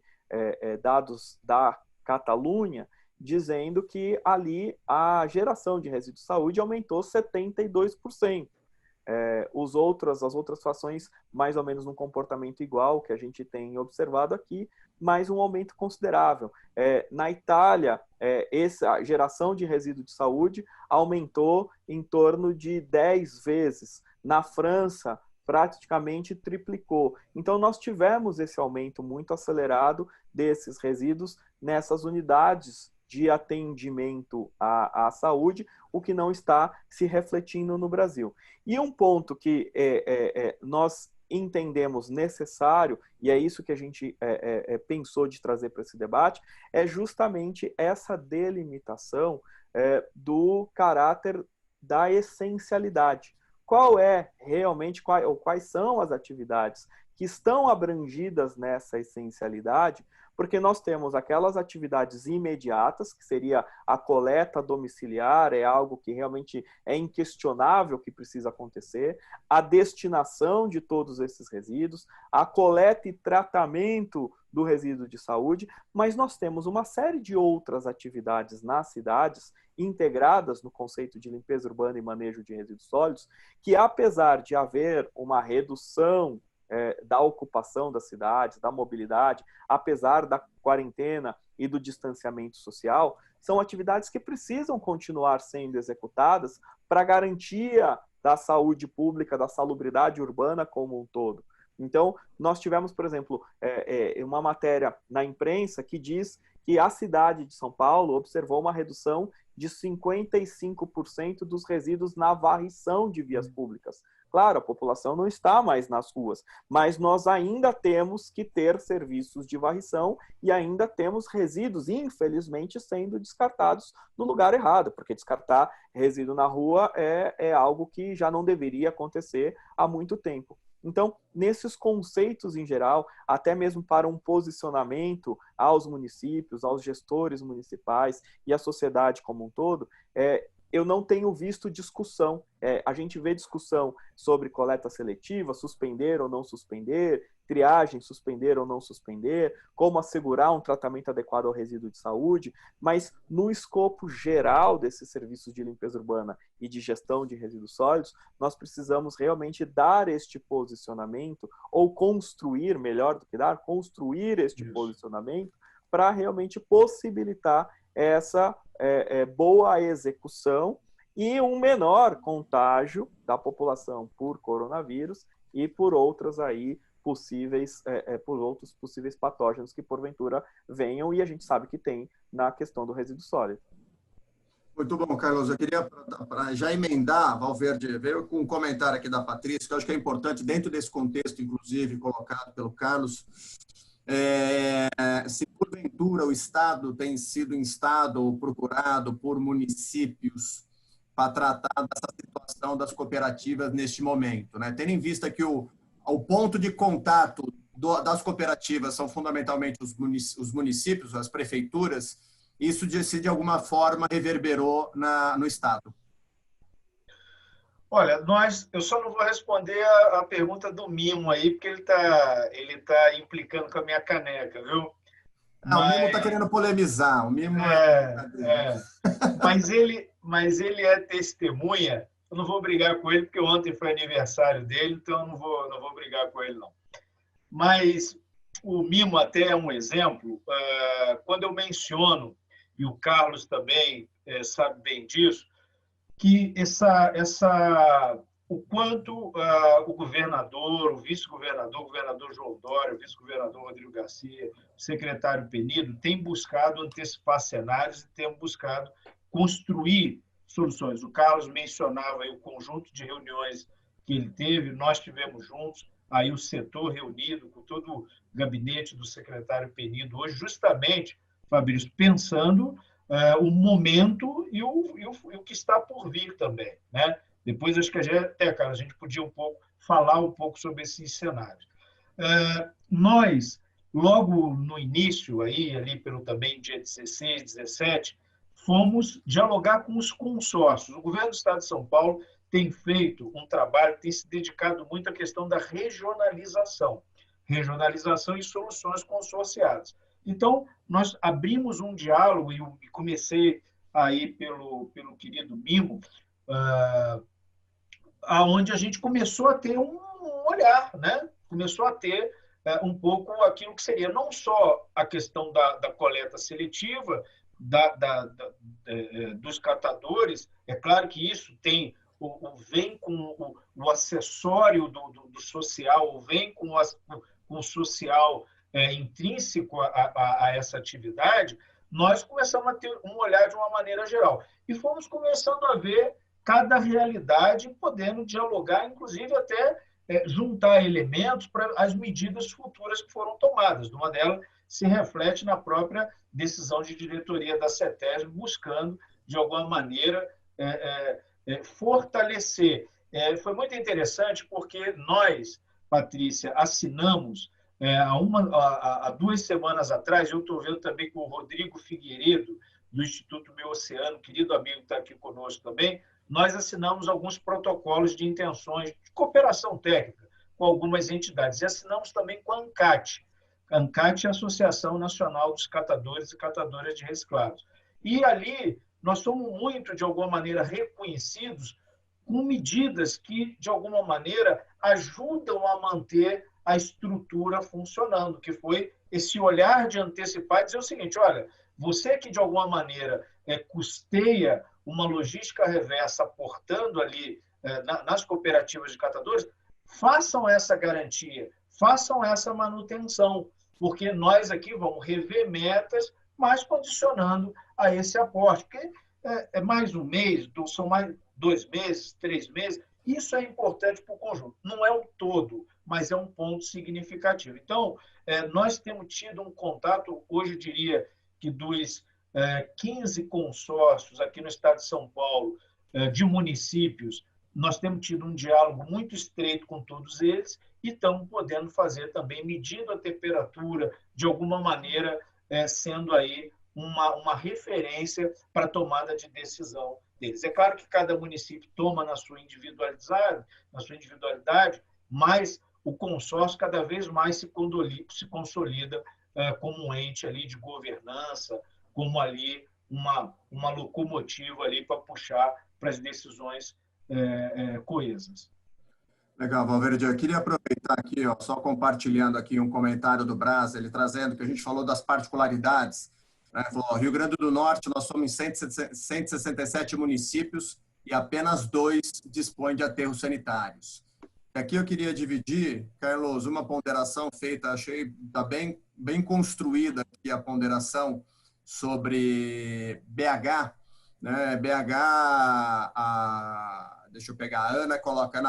Speaker 3: dados da Catalunha, dizendo que ali a geração de resíduos de saúde aumentou 72%. As outras frações, mais ou menos num comportamento igual que a gente tem observado aqui, mas um aumento considerável. Na Itália, essa geração de resíduo de saúde aumentou em torno de 10 vezes. Na França, praticamente triplicou. Então, nós tivemos esse aumento muito acelerado desses resíduos nessas unidades de atendimento à saúde, o que não está se refletindo no Brasil. E um ponto que nós entendemos necessário, e é isso que a gente pensou de trazer para esse debate, é justamente essa delimitação do caráter da essencialidade. Qual é realmente, quais são as atividades que estão abrangidas nessa essencialidade, porque nós temos aquelas atividades imediatas, que seria a coleta domiciliar, é algo que realmente é inquestionável que precisa acontecer, a destinação de todos esses resíduos, a coleta e tratamento do resíduo de saúde, mas nós temos uma série de outras atividades nas cidades, integradas no conceito de limpeza urbana e manejo de resíduos sólidos, que apesar de haver uma redução da ocupação das cidades, da mobilidade, apesar da quarentena e do distanciamento social, são atividades que precisam continuar sendo executadas para a garantia da saúde pública, da salubridade urbana como um todo. Então, nós tivemos, por exemplo, uma matéria na imprensa que diz que a cidade de São Paulo observou uma redução de 55% dos resíduos na varrição de vias públicas. Claro, a população não está mais nas ruas, mas nós ainda temos que ter serviços de varrição e ainda temos resíduos, infelizmente, sendo descartados no lugar errado, porque descartar resíduo na rua é algo que já não deveria acontecer há muito tempo. Então, nesses conceitos em geral, até mesmo para um posicionamento aos municípios, aos gestores municipais e à sociedade como um todo, eu não tenho visto discussão. A gente vê discussão sobre coleta seletiva, suspender ou não suspender, triagem, suspender ou não suspender, como assegurar um tratamento adequado ao resíduo de saúde, mas no escopo geral desses serviços de limpeza urbana e de gestão de resíduos sólidos, nós precisamos realmente dar este posicionamento, ou construir, melhor do que dar, construir este posicionamento para realmente possibilitar essa boa execução e um menor contágio da população por coronavírus e por outras aí por outros possíveis patógenos que porventura venham, e a gente sabe que tem na questão do resíduo sólido.
Speaker 1: Muito bom, Carlos. Eu queria, para já emendar, Valverde, veio com um comentário aqui da Patrícia, que eu acho que é importante, dentro desse contexto, inclusive, colocado pelo Carlos, se porventura o Estado tem sido instado ou procurado por municípios para tratar dessa situação das cooperativas neste momento, né? Tendo em vista que o ponto de contato das cooperativas são fundamentalmente os municípios, as prefeituras, isso de alguma forma reverberou no Estado.
Speaker 2: Olha, eu só não vou responder a pergunta do Mimo aí, porque ele tá implicando com a minha caneca, viu?
Speaker 1: Não, o Mimo está querendo polemizar. O Mimo
Speaker 2: mas ele é testemunha. Eu não vou brigar com ele, porque ontem foi aniversário dele, então eu não vou brigar com ele, não. Mas o Mimo até é um exemplo. Quando eu menciono, e o Carlos também sabe bem disso, que o quanto o governador, o vice-governador, o governador João Dória, o vice-governador Rodrigo Garcia, o secretário Penido, têm buscado antecipar cenários e têm buscado construir soluções. O Carlos mencionava aí o conjunto de reuniões que ele teve, nós tivemos juntos, aí o setor reunido com todo o gabinete do secretário Penido hoje, justamente, Fabrício, pensando o momento e o que está por vir também, né? Depois, acho que a gente podia falar um pouco sobre esses cenários. Nós, logo no início, ali pelo também dia 16, 17, fomos dialogar com os consórcios. O governo do Estado de São Paulo tem feito um trabalho, tem se dedicado muito à questão da regionalização e soluções consorciadas. Então, nós abrimos um diálogo e comecei aí pelo querido Mimo, aonde a gente começou a ter um olhar, né? Começou a ter um pouco aquilo que seria não só a questão da coleta seletiva, dos catadores. É claro que isso vem com o acessório do social, vem com o social intrínseco a essa atividade. Nós começamos a ter um olhar de uma maneira geral e fomos começando a ver cada realidade, podendo dialogar, inclusive até juntar elementos para as medidas futuras que foram tomadas. Uma delas se reflete na própria decisão de diretoria da CETESB, buscando, de alguma maneira, fortalecer. Foi muito interessante porque nós, Patrícia, assinamos há 2 semanas atrás, eu estou vendo também com o Rodrigo Figueiredo, do Instituto Meu Oceano, querido amigo que está aqui conosco também, nós assinamos alguns protocolos de intenções de cooperação técnica com algumas entidades. E assinamos também com a ANCAT. A ANCAT é a Associação Nacional dos Catadores e Catadoras de Reciclados. E ali nós somos muito, de alguma maneira, reconhecidos com medidas que, de alguma maneira, ajudam a manter a estrutura funcionando, que foi esse olhar de antecipar e dizer o seguinte: olha, você que, de alguma maneira, custeia uma logística reversa aportando ali nas cooperativas de catadores, façam essa garantia, façam essa manutenção, porque nós aqui vamos rever metas, mas condicionando a esse aporte, porque é mais um mês, são mais 2 meses, 3 meses, isso é importante para o conjunto. Não é um todo, mas é um ponto significativo. Então, nós temos tido um contato, hoje eu diria que dos 15 consórcios aqui no estado de São Paulo, de municípios, nós temos tido um diálogo muito estreito com todos eles e estamos podendo fazer também, medindo a temperatura, de alguma maneira, sendo aí uma referência para a tomada de decisão deles. É claro que cada município toma na sua individualidade, mas o consórcio cada vez mais se consolida como um ente ali de governança, como ali uma locomotiva ali para puxar para as decisões coesas.
Speaker 1: Legal, Valverde. Eu queria aproveitar aqui, só compartilhando aqui um comentário do Braz, ele trazendo que a gente falou das particularidades. Né? Falou, ó, Rio Grande do Norte, nós somos em 167 municípios e apenas 2 dispõem de aterros sanitários. Aqui eu queria dividir, Carlos, uma ponderação feita, achei tá bem construída aqui a ponderação sobre BH, né? BH, deixa eu pegar, a Ana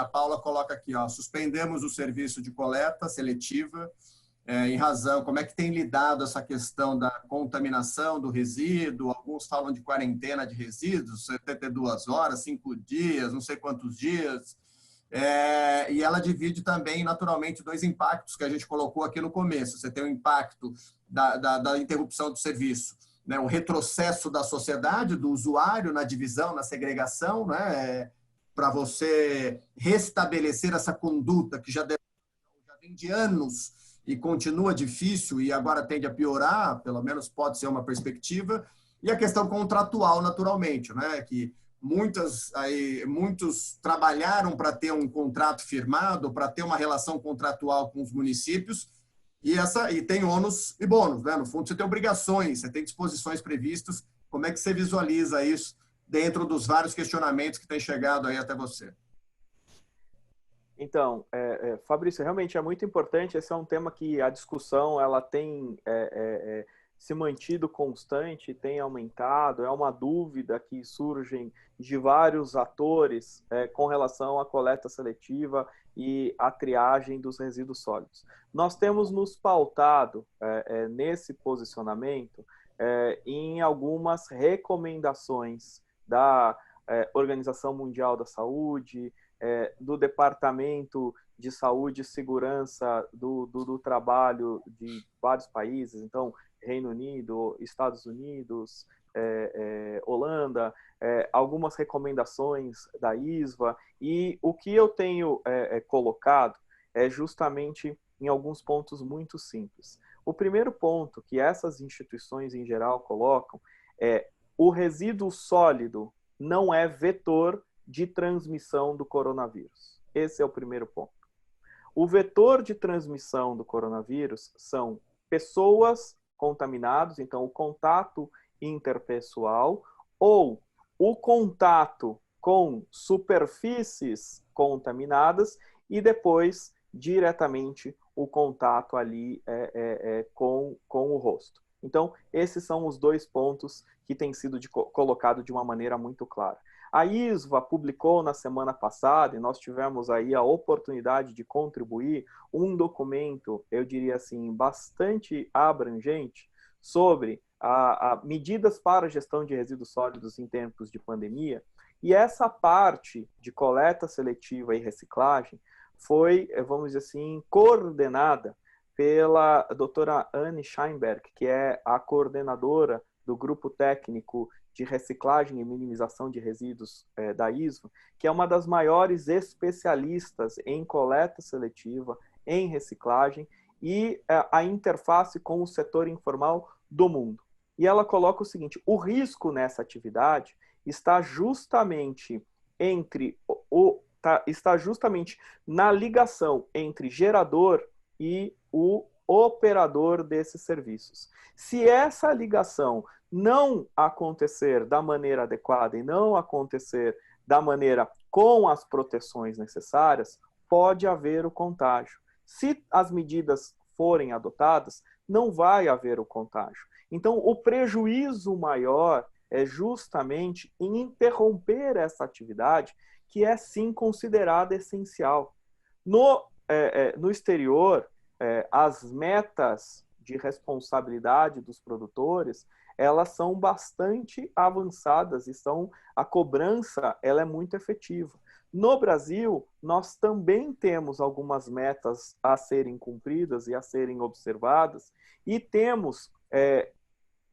Speaker 1: Paula coloca aqui, ó, suspendemos o serviço de coleta seletiva em razão, como é que tem lidado essa questão da contaminação do resíduo, alguns falam de quarentena de resíduos, 72 horas, 5 dias, não sei quantos dias, e ela divide também, naturalmente, 2 impactos que a gente colocou aqui no começo. Você tem o impacto da interrupção do serviço, né? O retrocesso da sociedade, do usuário na divisão, na segregação, né? Para você restabelecer essa conduta que já vem de anos e continua difícil e agora tende a piorar, pelo menos pode ser uma perspectiva, e a questão contratual, naturalmente, né? Que muitos trabalharam para ter um contrato firmado, para ter uma relação contratual com os municípios, e tem ônus e bônus, né? No fundo, você tem obrigações, você tem disposições previstas. Como é que você visualiza isso dentro dos vários questionamentos que têm chegado aí até você?
Speaker 3: Então, Fabrício, realmente é muito importante. Esse é um tema que a discussão ela tem se mantido constante, tem aumentado. É uma dúvida que surge de vários atores com relação à coleta seletiva e à triagem dos resíduos sólidos. Nós temos nos pautado nesse posicionamento em algumas recomendações da Organização Mundial da Saúde, do Departamento de Saúde e Segurança do Trabalho de vários países, então Reino Unido, Estados Unidos, Holanda, algumas recomendações da ISVA, e o que eu tenho colocado é justamente em alguns pontos muito simples. O primeiro ponto que essas instituições em geral colocam é o resíduo sólido não é vetor de transmissão do coronavírus. Esse é o primeiro ponto. O vetor de transmissão do coronavírus são pessoas contaminadas, então o contato interpessoal, ou o contato com superfícies contaminadas e depois diretamente o contato ali com o rosto. Então, esses são os 2 pontos que têm sido colocado de uma maneira muito clara. A ISVA publicou na semana passada, e nós tivemos aí a oportunidade de contribuir, um documento, eu diria assim, bastante abrangente sobre medidas para a gestão de resíduos sólidos em tempos de pandemia. E essa parte de coleta seletiva e reciclagem foi, vamos dizer assim, coordenada pela doutora Anne Scheinberg, que é a coordenadora do Grupo Técnico de Reciclagem e Minimização de Resíduos da ISVA, que é uma das maiores especialistas em coleta seletiva, em reciclagem e a interface com o setor informal do mundo. E ela coloca o seguinte: o risco nessa atividade está justamente está justamente na ligação entre gerador e o operador desses serviços. Se essa ligação não acontecer da maneira adequada e não acontecer da maneira com as proteções necessárias, pode haver o contágio. Se as medidas forem adotadas, não vai haver o contágio. Então, o prejuízo maior é justamente em interromper essa atividade, que é sim considerada essencial. No exterior, as metas de responsabilidade dos produtores, elas são bastante avançadas e a cobrança ela é muito efetiva. No Brasil, nós também temos algumas metas a serem cumpridas e a serem observadas, e temos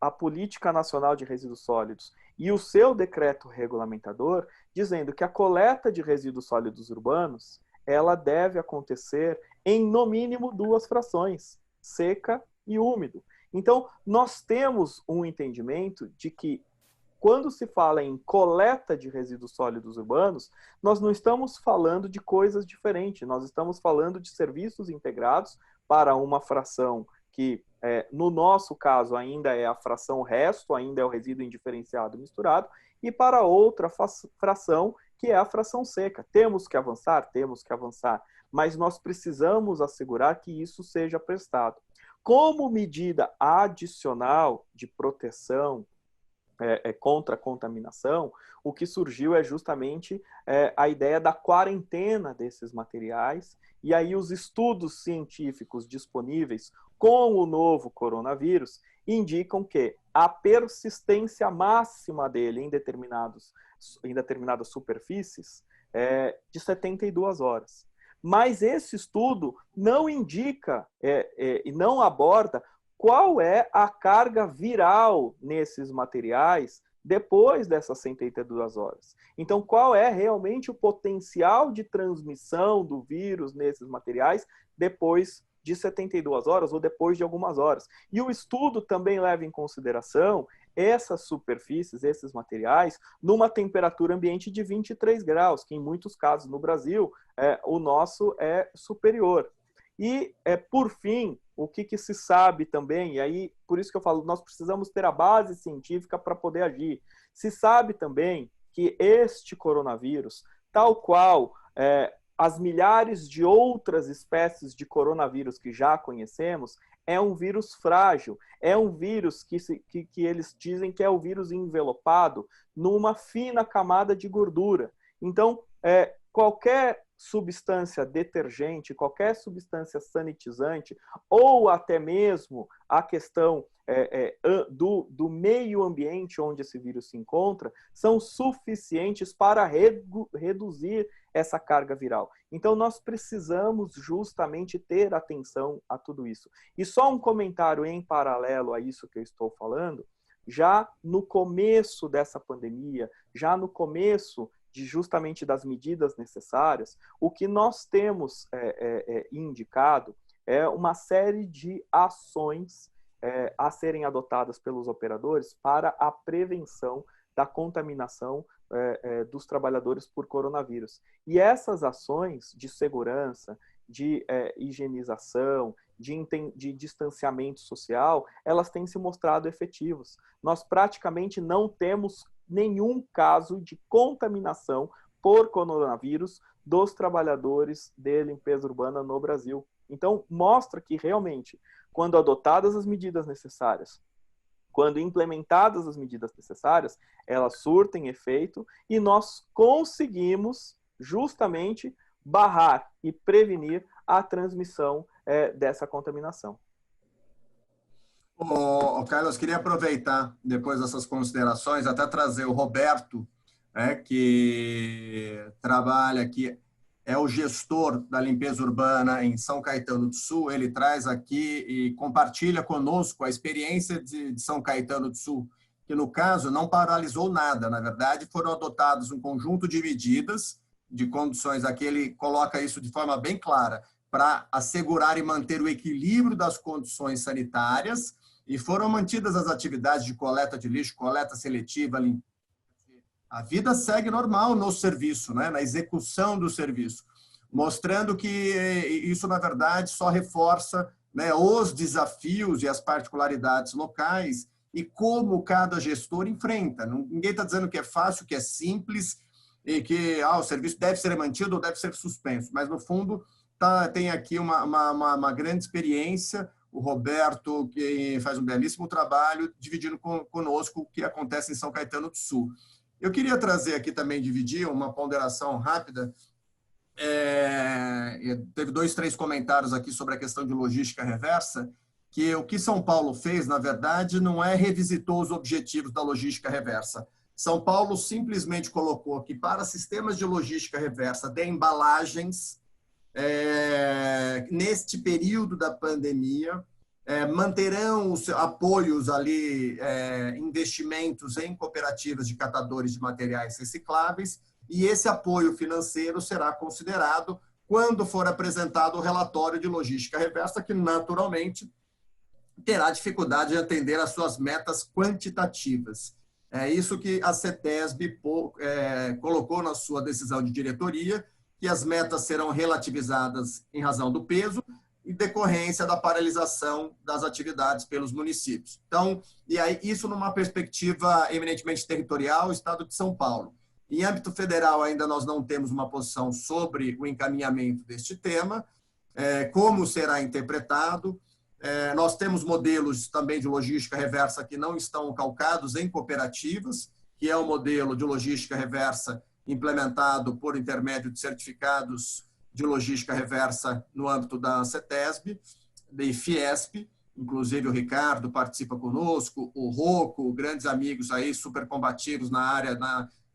Speaker 3: a Política Nacional de Resíduos Sólidos e o seu decreto regulamentador dizendo que a coleta de resíduos sólidos urbanos ela deve acontecer em, no mínimo, 2 frações, seca e úmido. Então, nós temos um entendimento de que, quando se fala em coleta de resíduos sólidos urbanos, nós não estamos falando de coisas diferentes, nós estamos falando de serviços integrados para uma fração que no nosso caso ainda é a fração resto, ainda é o resíduo indiferenciado misturado, e para outra fração, que é a fração seca. Temos que avançar, mas nós precisamos assegurar que isso seja prestado. Como medida adicional de proteção contra a contaminação, o que surgiu é justamente a ideia da quarentena desses materiais, e aí os estudos científicos disponíveis com o novo coronavírus indicam que a persistência máxima dele em determinadas superfícies é de 72 horas. Mas esse estudo não indica e não aborda qual é a carga viral nesses materiais depois dessas 72 horas. Então, qual é realmente o potencial de transmissão do vírus nesses materiais depois de 72 horas ou depois de algumas horas. E o estudo também leva em consideração essas superfícies, esses materiais, numa temperatura ambiente de 23 graus, que em muitos casos no Brasil, o nosso é superior. E, por fim, o que se sabe também, e aí, por isso que eu falo, nós precisamos ter a base científica para poder agir. Se sabe também que este coronavírus, tal qual as milhares de outras espécies de coronavírus que já conhecemos, é um vírus frágil, é um vírus que eles dizem que é o vírus envelopado numa fina camada de gordura. Então, qualquer substância detergente, qualquer substância sanitizante, ou até mesmo a questão do meio ambiente onde esse vírus se encontra, são suficientes para reduzir essa carga viral. Então, nós precisamos justamente ter atenção a tudo isso. E só um comentário em paralelo a isso que eu estou falando, já no começo dessa pandemia, já no começo justamente das medidas necessárias, o que nós temos indicado é uma série de ações a serem adotadas pelos operadores para a prevenção da contaminação dos trabalhadores por coronavírus. E essas ações de segurança, de higienização, de distanciamento social, elas têm se mostrado efetivas. Nós praticamente não temos nenhum caso de contaminação por coronavírus dos trabalhadores de limpeza urbana no Brasil. Então, mostra que realmente, quando adotadas as medidas necessárias, quando implementadas as medidas necessárias, elas surtem efeito e nós conseguimos justamente barrar e prevenir a transmissão dessa contaminação.
Speaker 1: Carlos, queria aproveitar, depois dessas considerações, até trazer o Roberto, que trabalha aqui, é o gestor da limpeza urbana em São Caetano do Sul. Ele traz aqui e compartilha conosco a experiência de São Caetano do Sul, que, no caso, não paralisou nada. Na verdade, foram adotados um conjunto de medidas, de condições, aqui ele coloca isso de forma bem clara, para assegurar e manter o equilíbrio das condições sanitárias, e foram mantidas as atividades de coleta de lixo, coleta seletiva, limpeza. A vida segue normal no serviço, na execução do serviço, mostrando que isso, na verdade, só reforça os desafios e as particularidades locais e como cada gestor enfrenta. Ninguém está dizendo que é fácil, que é simples e que o serviço deve ser mantido ou deve ser suspenso, mas, no fundo, tem aqui uma grande experiência. O Roberto, que faz um belíssimo trabalho, dividindo conosco o que acontece em São Caetano do Sul. Eu queria trazer aqui também, dividir uma ponderação rápida. Teve 2, 3 comentários aqui sobre a questão de logística reversa, que o que São Paulo fez, na verdade, não revisitou os objetivos da logística reversa. São Paulo simplesmente colocou que para sistemas de logística reversa de embalagens, neste período da pandemia, manterão os apoios ali, investimentos em cooperativas de catadores de materiais recicláveis, e esse apoio financeiro será considerado quando for apresentado o relatório de logística reversa, que naturalmente terá dificuldade de atender às suas metas quantitativas. É isso que a CETESB colocou na sua decisão de diretoria, que as metas serão relativizadas em razão do peso em decorrência da paralisação das atividades pelos municípios. Então, e aí isso numa perspectiva eminentemente territorial, o Estado de São Paulo. Em âmbito federal, ainda nós não temos uma posição sobre o encaminhamento deste tema, como será interpretado. Nós temos modelos também de logística reversa que não estão calcados em cooperativas, que é o modelo de logística reversa implementado por intermédio de certificados de logística reversa no âmbito da CETESB, da Fiesp, inclusive o Ricardo participa conosco, o Rocco, grandes amigos aí, super combativos na área,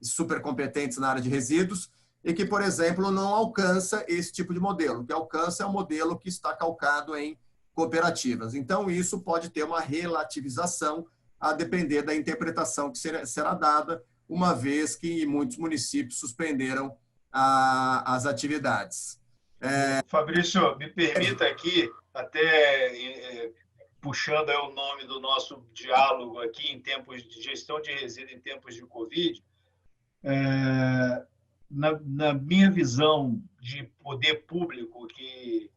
Speaker 1: super competentes na área de resíduos, e que, por exemplo, não alcança esse tipo de modelo. O que alcança é um modelo que está calcado em cooperativas. Então, isso pode ter uma relativização a depender da interpretação que será dada, uma vez que muitos municípios suspenderam as atividades.
Speaker 2: Fabrício, me permita aqui, até puxando o nome do nosso diálogo aqui em tempos de gestão de resíduos em tempos de Covid, na minha visão de poder público que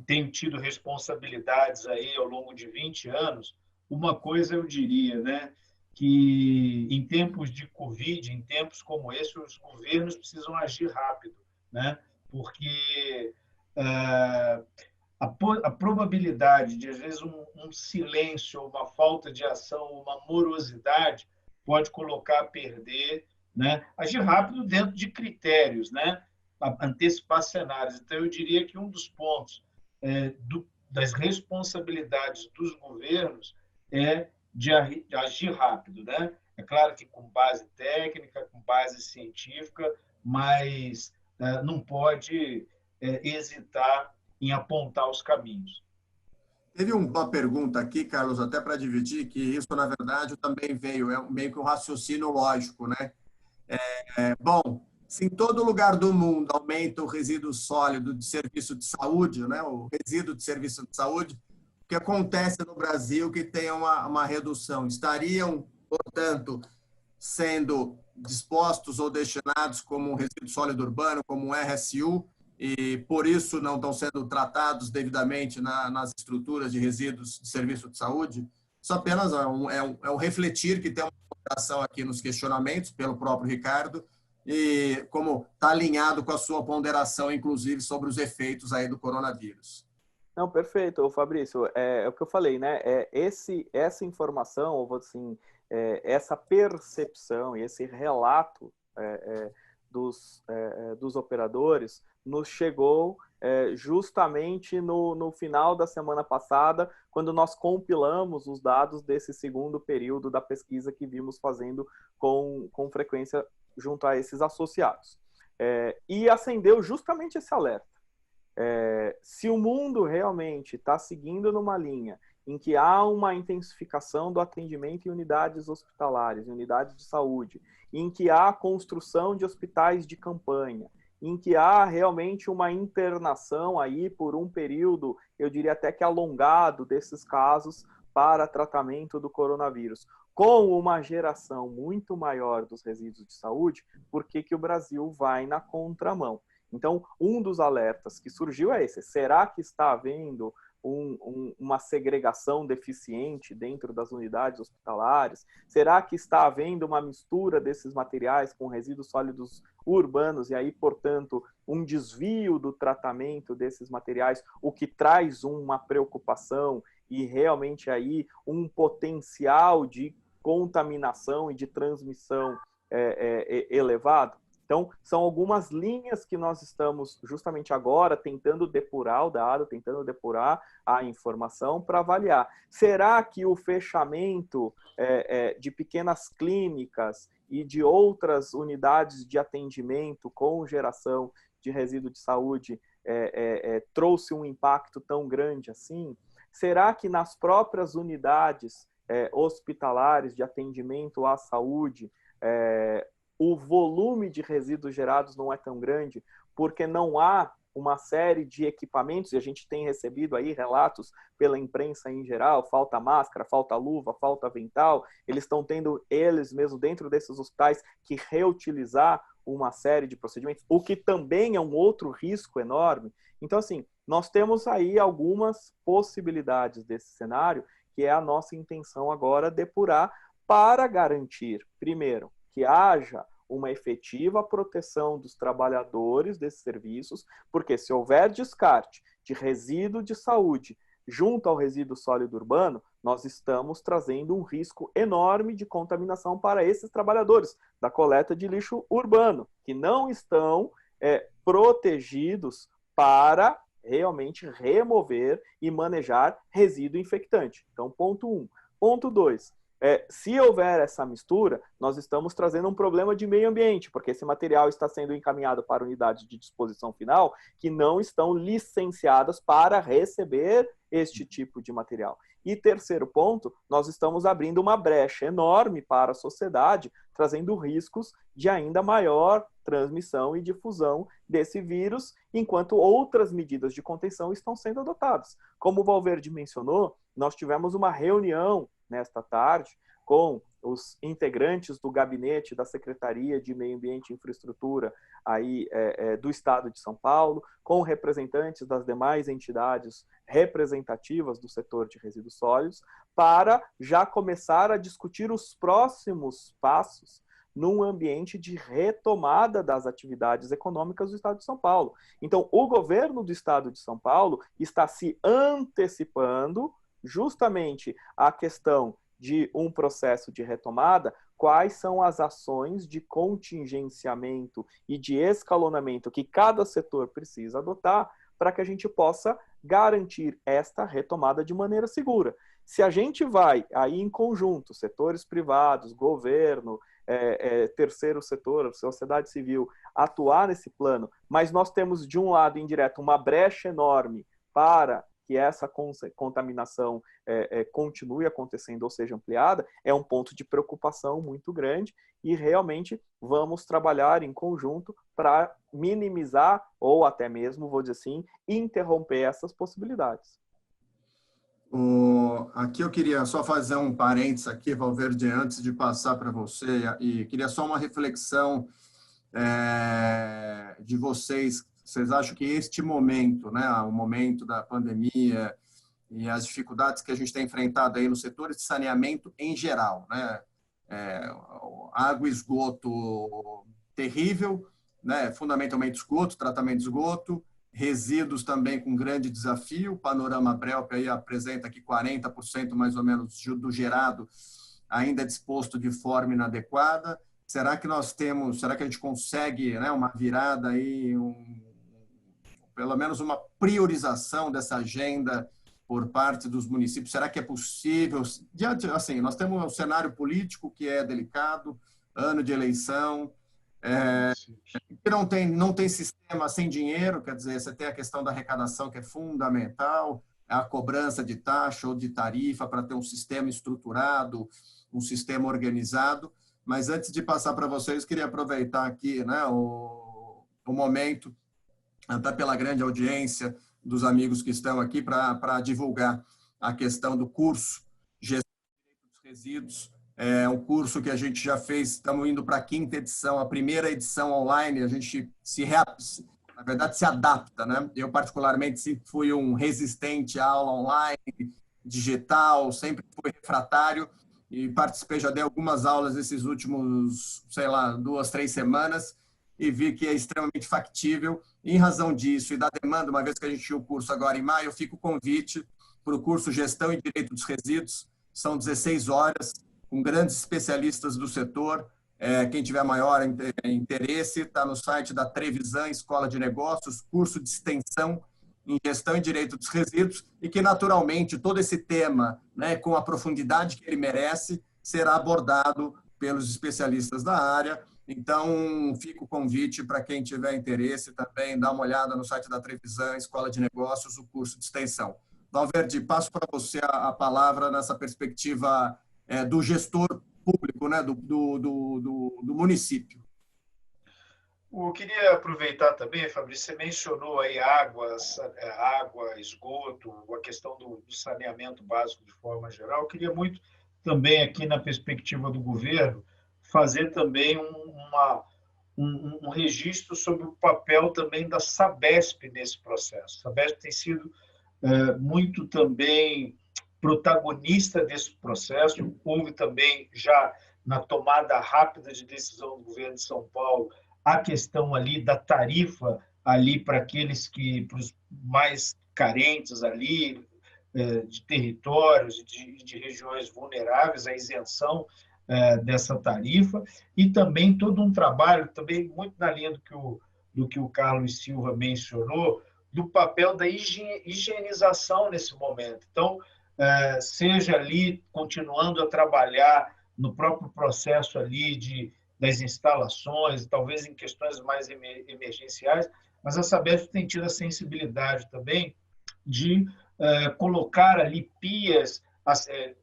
Speaker 2: tem tido responsabilidades aí ao longo de 20 anos, uma coisa eu diria, né, que em tempos de Covid, em tempos como esse, os governos precisam agir rápido, né, porque a probabilidade de, às vezes, um silêncio, uma falta de ação, uma morosidade pode colocar a perder, né, agir rápido dentro de critérios, né, antecipar cenários. Então, eu diria que um dos pontos das responsabilidades dos governos é de agir rápido, né? É claro que com base técnica, com base científica, mas não pode hesitar em apontar os caminhos.
Speaker 1: Teve uma pergunta aqui, Carlos, até para dividir, que isso, na verdade, também veio, meio que um raciocínio lógico, né? Bom, se em todo lugar do mundo aumenta o resíduo sólido de serviço de saúde, né, o resíduo de serviço de saúde, o que acontece no Brasil que tem uma redução? Estariam, portanto, sendo dispostos ou destinados como um resíduo sólido urbano, como um RSU, e por isso não estão sendo tratados devidamente nas estruturas de resíduos de serviço de saúde? Isso apenas é um refletir que tem uma ponderação aqui nos questionamentos pelo próprio Ricardo, e como está alinhado com a sua ponderação, inclusive, sobre os efeitos aí do coronavírus.
Speaker 3: Não, perfeito, Fabrício. É o que eu falei, né? Essa informação, ou assim, essa percepção e esse relato dos operadores nos chegou justamente no final da semana passada, quando nós compilamos os dados desse segundo período da pesquisa que vimos fazendo com frequência junto a esses associados. E acendeu justamente esse alerta. Se o mundo realmente está seguindo numa linha em que há uma intensificação do atendimento em unidades hospitalares, em unidades de saúde, em que há construção de hospitais de campanha, em que há realmente uma internação aí por um período, eu diria até que alongado, desses casos para tratamento do coronavírus, com uma geração muito maior dos resíduos de saúde, por que o Brasil vai na contramão? Então, um dos alertas que surgiu é esse. Será que está havendo uma segregação deficiente dentro das unidades hospitalares? Será que está havendo uma mistura desses materiais com resíduos sólidos urbanos e aí, portanto, um desvio do tratamento desses materiais, o que traz uma preocupação e realmente aí um potencial de contaminação e de transmissão elevado? Então, são algumas linhas que nós estamos justamente agora tentando depurar o dado, tentando depurar a informação para avaliar. Será que o fechamento de pequenas clínicas e de outras unidades de atendimento com geração de resíduo de saúde trouxe um impacto tão grande assim? Será que nas próprias unidades hospitalares de atendimento à saúde, o volume de resíduos gerados não é tão grande, porque não há uma série de equipamentos, e a gente tem recebido aí relatos pela imprensa em geral, falta máscara, falta luva, falta avental, eles estão tendo, eles mesmos, dentro desses hospitais, que reutilizar uma série de procedimentos, o que também é um outro risco enorme. Então, assim, Nós temos aí algumas possibilidades desse cenário, que é a nossa intenção agora depurar para garantir, primeiro, que haja uma efetiva proteção dos trabalhadores desses serviços, porque se houver descarte de resíduo de saúde junto ao resíduo sólido urbano, nós estamos trazendo um risco enorme de contaminação para esses trabalhadores da coleta de lixo urbano, que não estão protegidos para realmente remover e manejar resíduo infectante. Então, ponto 1. Ponto 2. Se houver essa mistura, nós estamos trazendo um problema de meio ambiente, porque esse material está sendo encaminhado para unidades de disposição final que não estão licenciadas para receber este tipo de material. E terceiro ponto, nós estamos abrindo uma brecha enorme para a sociedade, trazendo riscos de ainda maior transmissão e difusão desse vírus, enquanto outras medidas de contenção estão sendo adotadas. Como o Valverde mencionou, nós tivemos uma reunião nesta tarde com os integrantes do gabinete da Secretaria de Meio Ambiente e Infraestrutura aí, do Estado de São Paulo, com representantes das demais entidades representativas do setor de resíduos sólidos, para já começar a discutir os próximos passos num ambiente de retomada das atividades econômicas do Estado de São Paulo. Então, o governo do Estado de São Paulo está se antecipando justamente à questão de um processo de retomada, quais são as ações de contingenciamento e de escalonamento que cada setor precisa adotar para que a gente possa garantir esta retomada de maneira segura. Se a gente vai aí em conjunto, setores privados, governo, terceiro setor, sociedade civil, atuar nesse plano, mas nós temos de um lado indireto uma brecha enorme para que essa contaminação continue acontecendo ou seja ampliada, é um ponto de preocupação muito grande e realmente vamos trabalhar em conjunto para minimizar ou até mesmo, vou dizer assim, interromper essas possibilidades.
Speaker 1: Aqui eu queria só fazer um parênteses aqui, Valverde, antes de passar para você, e queria só uma reflexão de vocês. Vocês acham que este momento, né, o momento da pandemia e as dificuldades que a gente tem enfrentado aí nos setores de saneamento em geral, né, água e esgoto terrível, né, fundamentalmente esgoto, tratamento de esgoto, resíduos também com grande desafio, o panorama Brelp aí apresenta que 40% mais ou menos do gerado ainda é disposto de forma inadequada. Será que será que a gente consegue, né, uma virada aí, pelo menos uma priorização dessa agenda por parte dos municípios? Será que é possível? Diante, assim, nós temos um cenário político que é delicado, ano de eleição, que não tem sistema sem dinheiro, quer dizer, você tem a questão da arrecadação que é fundamental, a cobrança de taxa ou de tarifa para ter um sistema estruturado, um sistema organizado. Mas antes de passar para vocês, queria aproveitar aqui, né, o momento, até pela grande audiência dos amigos que estão aqui, para divulgar a questão do curso Gestão dos Resíduos. É um curso que a gente já fez, estamos indo para a 5ª edição, a primeira edição online, a gente na verdade se adapta, né? Eu particularmente sempre fui um resistente à aula online, digital, sempre fui refratário e participei, já dei algumas aulas esses últimos, sei lá, 2, 3 semanas e vi que é extremamente factível. Em razão disso e da demanda, uma vez que a gente tinha o curso agora em maio, fica o convite para o curso Gestão e Direito dos Resíduos, são 16 horas, com grandes especialistas do setor. Quem tiver maior interesse, está no site da Trevisan Escola de Negócios, curso de extensão em Gestão e Direito dos Resíduos, e que, naturalmente, todo esse tema, né, com a profundidade que ele merece, será abordado pelos especialistas da área. Então, fica o convite para quem tiver interesse também, dar uma olhada no site da Trevisan Escola de Negócios, o curso de extensão. Valverde, passo para você a palavra nessa perspectiva do gestor público, né, do município.
Speaker 2: Eu queria aproveitar também, Fabrício, você mencionou aí água, esgoto, a questão do saneamento básico de forma geral. Eu queria muito também aqui na perspectiva do governo fazer também um registro sobre o papel também da Sabesp nesse processo. A Sabesp tem sido muito também protagonista desse processo. Houve também, já na tomada rápida de decisão do governo de São Paulo, a questão ali da tarifa ali para aqueles para os mais carentes ali, de territórios, de regiões vulneráveis, a isenção dessa tarifa, e também todo um trabalho, também muito na linha do que o Carlos Silva mencionou, do papel da higienização nesse momento. Então, seja ali continuando a trabalhar no próprio processo ali das instalações, talvez em questões mais emergenciais, mas a Sabesp tem tido a sensibilidade também de colocar ali pias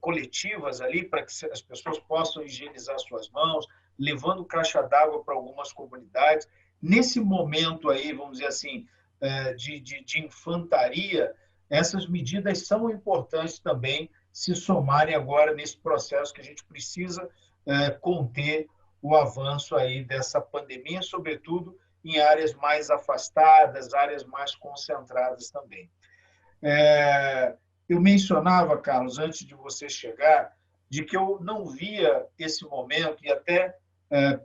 Speaker 2: coletivas ali para que as pessoas possam higienizar suas mãos, levando caixa d'água para algumas comunidades. Nesse momento aí, vamos dizer assim, de infantaria, essas medidas são importantes também se somarem agora nesse processo que a gente precisa conter o avanço aí dessa pandemia, sobretudo em áreas mais afastadas, áreas mais concentradas também. Eu mencionava, Carlos, antes de você chegar, de que eu não via esse momento, e até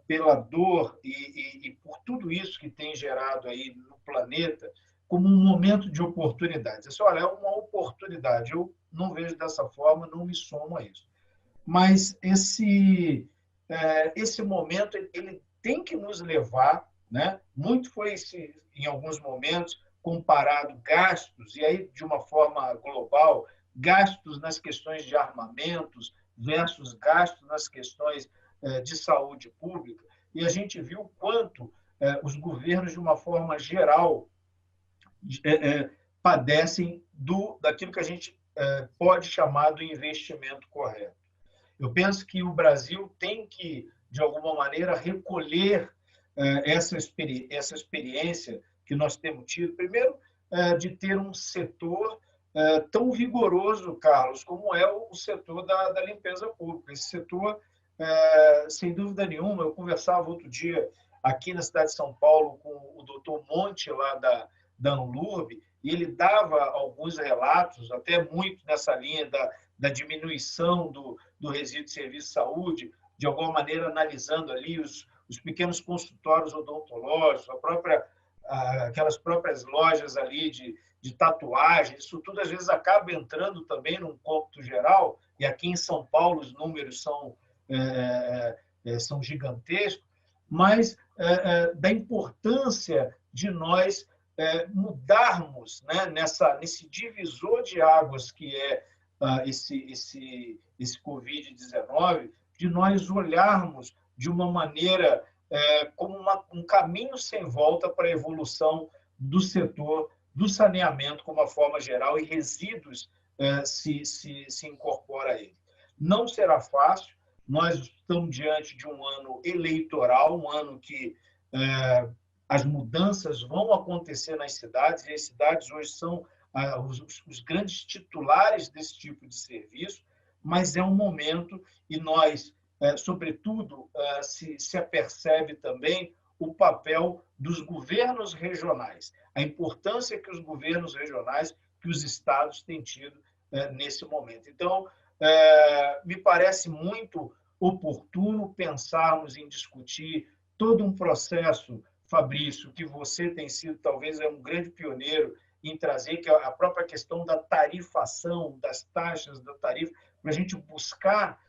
Speaker 2: pela dor e por tudo isso que tem gerado aí no planeta, como um momento de oportunidade. Assim, olha, é uma oportunidade. Eu não vejo dessa forma, não me somo a isso. Mas esse momento ele tem que nos levar, né? Muito foi, em alguns momentos, comparado gastos, e aí de uma forma global, gastos nas questões de armamentos versus gastos nas questões de saúde pública, e a gente viu quanto os governos, de uma forma geral, padecem daquilo que a gente pode chamar do investimento correto. Eu penso que o Brasil tem que, de alguma maneira, recolher essa experiência que nós temos tido, primeiro, de ter um setor tão vigoroso, Carlos, como é o setor da limpeza pública. Esse setor, sem dúvida nenhuma, eu conversava outro dia aqui na cidade de São Paulo com o doutor Monte, lá da Anlurb, e ele dava alguns relatos, até muito nessa linha da diminuição do resíduo de serviço de saúde, de alguma maneira analisando ali os pequenos consultórios odontológicos, aquelas próprias lojas ali de tatuagem, isso tudo às vezes acaba entrando também num cômputo geral, e aqui em São Paulo os números são gigantescos, mas da importância de nós mudarmos, né, nesse divisor de águas que é esse Covid-19, de nós olharmos de uma maneira como um caminho sem volta para a evolução do setor do saneamento como uma forma geral, e resíduos se incorpora a ele. Não será fácil, nós estamos diante de um ano eleitoral, um ano que as mudanças vão acontecer nas cidades, e as cidades hoje são os grandes titulares desse tipo de serviço, mas é um momento, e nós, sobretudo, se apercebe também o papel dos governos regionais, a importância que os governos regionais, que os estados têm tido nesse momento. Então, me parece muito oportuno pensarmos em discutir todo um processo, Fabrício, que você tem sido, talvez, um grande pioneiro em trazer, que é a própria questão da tarifação, das taxas da tarifa, para a gente buscar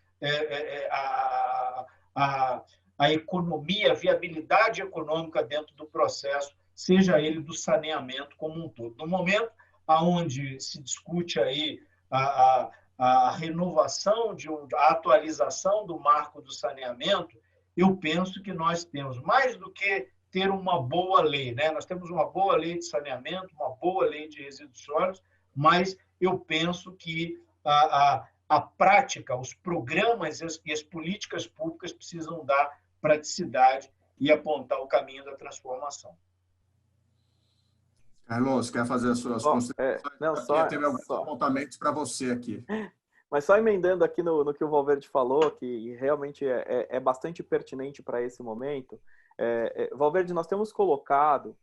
Speaker 2: a economia, a viabilidade econômica dentro do processo, seja ele do saneamento como um todo. No momento onde se discute aí a renovação, a atualização do marco do saneamento, eu penso que nós temos, mais do que ter uma boa lei, né? Nós temos uma boa lei de saneamento, uma boa lei de resíduos sólidos, mas eu penso que a prática, os programas e as políticas públicas precisam dar praticidade e apontar o caminho da transformação.
Speaker 1: Carlos, quer fazer as suas considerações? Teve alguns apontamentos para você aqui.
Speaker 3: Mas só emendando aqui no que o Valverde falou, que realmente é bastante pertinente para esse momento, Valverde, nós temos colocado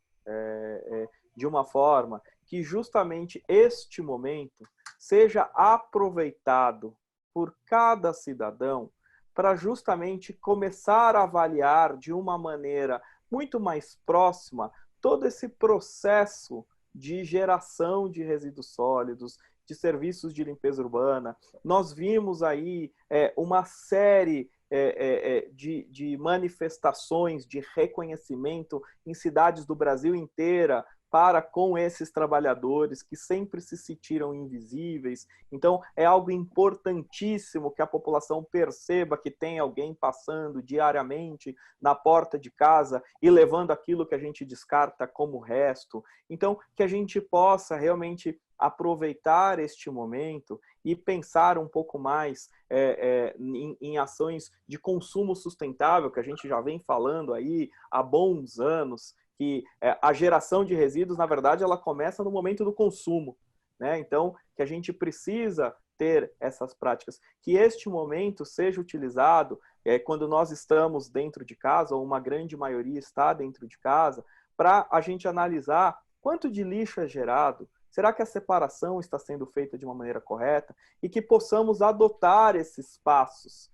Speaker 3: de uma forma que justamente este momento seja aproveitado por cada cidadão para justamente começar a avaliar de uma maneira muito mais próxima todo esse processo de geração de resíduos sólidos, de serviços de limpeza urbana. Nós vimos aí uma série de manifestações de reconhecimento em cidades do Brasil inteira para com esses trabalhadores que sempre se sentiram invisíveis. Então, é algo importantíssimo que a população perceba que tem alguém passando diariamente na porta de casa e levando aquilo que a gente descarta como resto. Então, que a gente possa realmente aproveitar este momento e pensar um pouco mais em ações de consumo sustentável, que a gente já vem falando aí há bons anos, que a geração de resíduos, na verdade, ela começa no momento do consumo, né? Então, que a gente precisa ter essas práticas, que este momento seja utilizado quando nós estamos dentro de casa, ou uma grande maioria está dentro de casa, para a gente analisar quanto de lixo é gerado, será que a separação está sendo feita de uma maneira correta, e que possamos adotar esses passos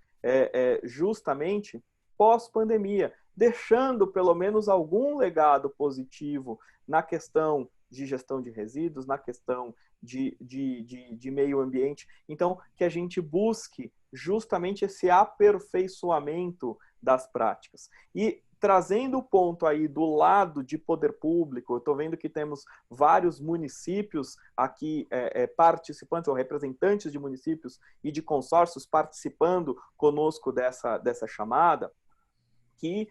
Speaker 3: justamente pós-pandemia, deixando pelo menos algum legado positivo na questão de gestão de resíduos, na questão de meio ambiente. Então, que a gente busque justamente esse aperfeiçoamento das práticas. E trazendo o ponto aí do lado de poder público, eu estou vendo que temos vários municípios aqui participantes, ou representantes de municípios e de consórcios participando conosco dessa chamada, que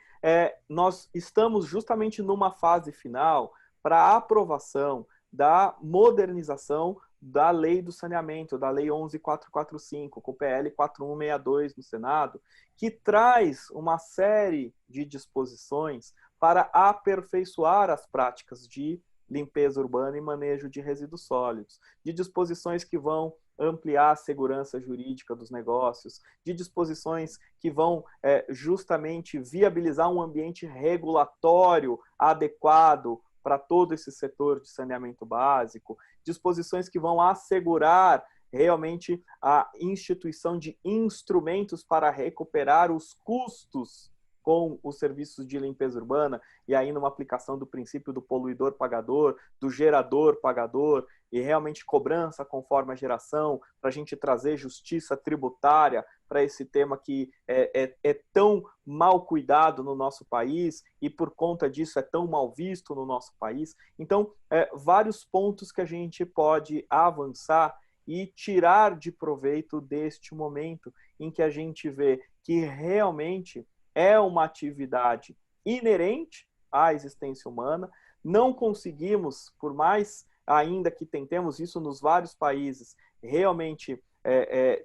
Speaker 3: nós estamos justamente numa fase final para a aprovação da modernização da Lei do Saneamento, da Lei 11.445, com o PL 4162 no Senado, que traz uma série de disposições para aperfeiçoar as práticas de limpeza urbana e manejo de resíduos sólidos, de disposições que vão ampliar a segurança jurídica dos negócios, de disposições que vão justamente viabilizar um ambiente regulatório adequado para todo esse setor de saneamento básico, disposições que vão assegurar realmente a instituição de instrumentos para recuperar os custos com os serviços de limpeza urbana, e aí numa aplicação do princípio do poluidor pagador, do gerador pagador, e realmente cobrança conforme a geração, para a gente trazer justiça tributária para esse tema que é tão mal cuidado no nosso país, e por conta disso é tão mal visto no nosso país. Então, vários pontos que a gente pode avançar e tirar de proveito deste momento em que a gente vê que realmente é uma atividade inerente à existência humana. Não conseguimos, por mais ainda que tentemos isso nos vários países, realmente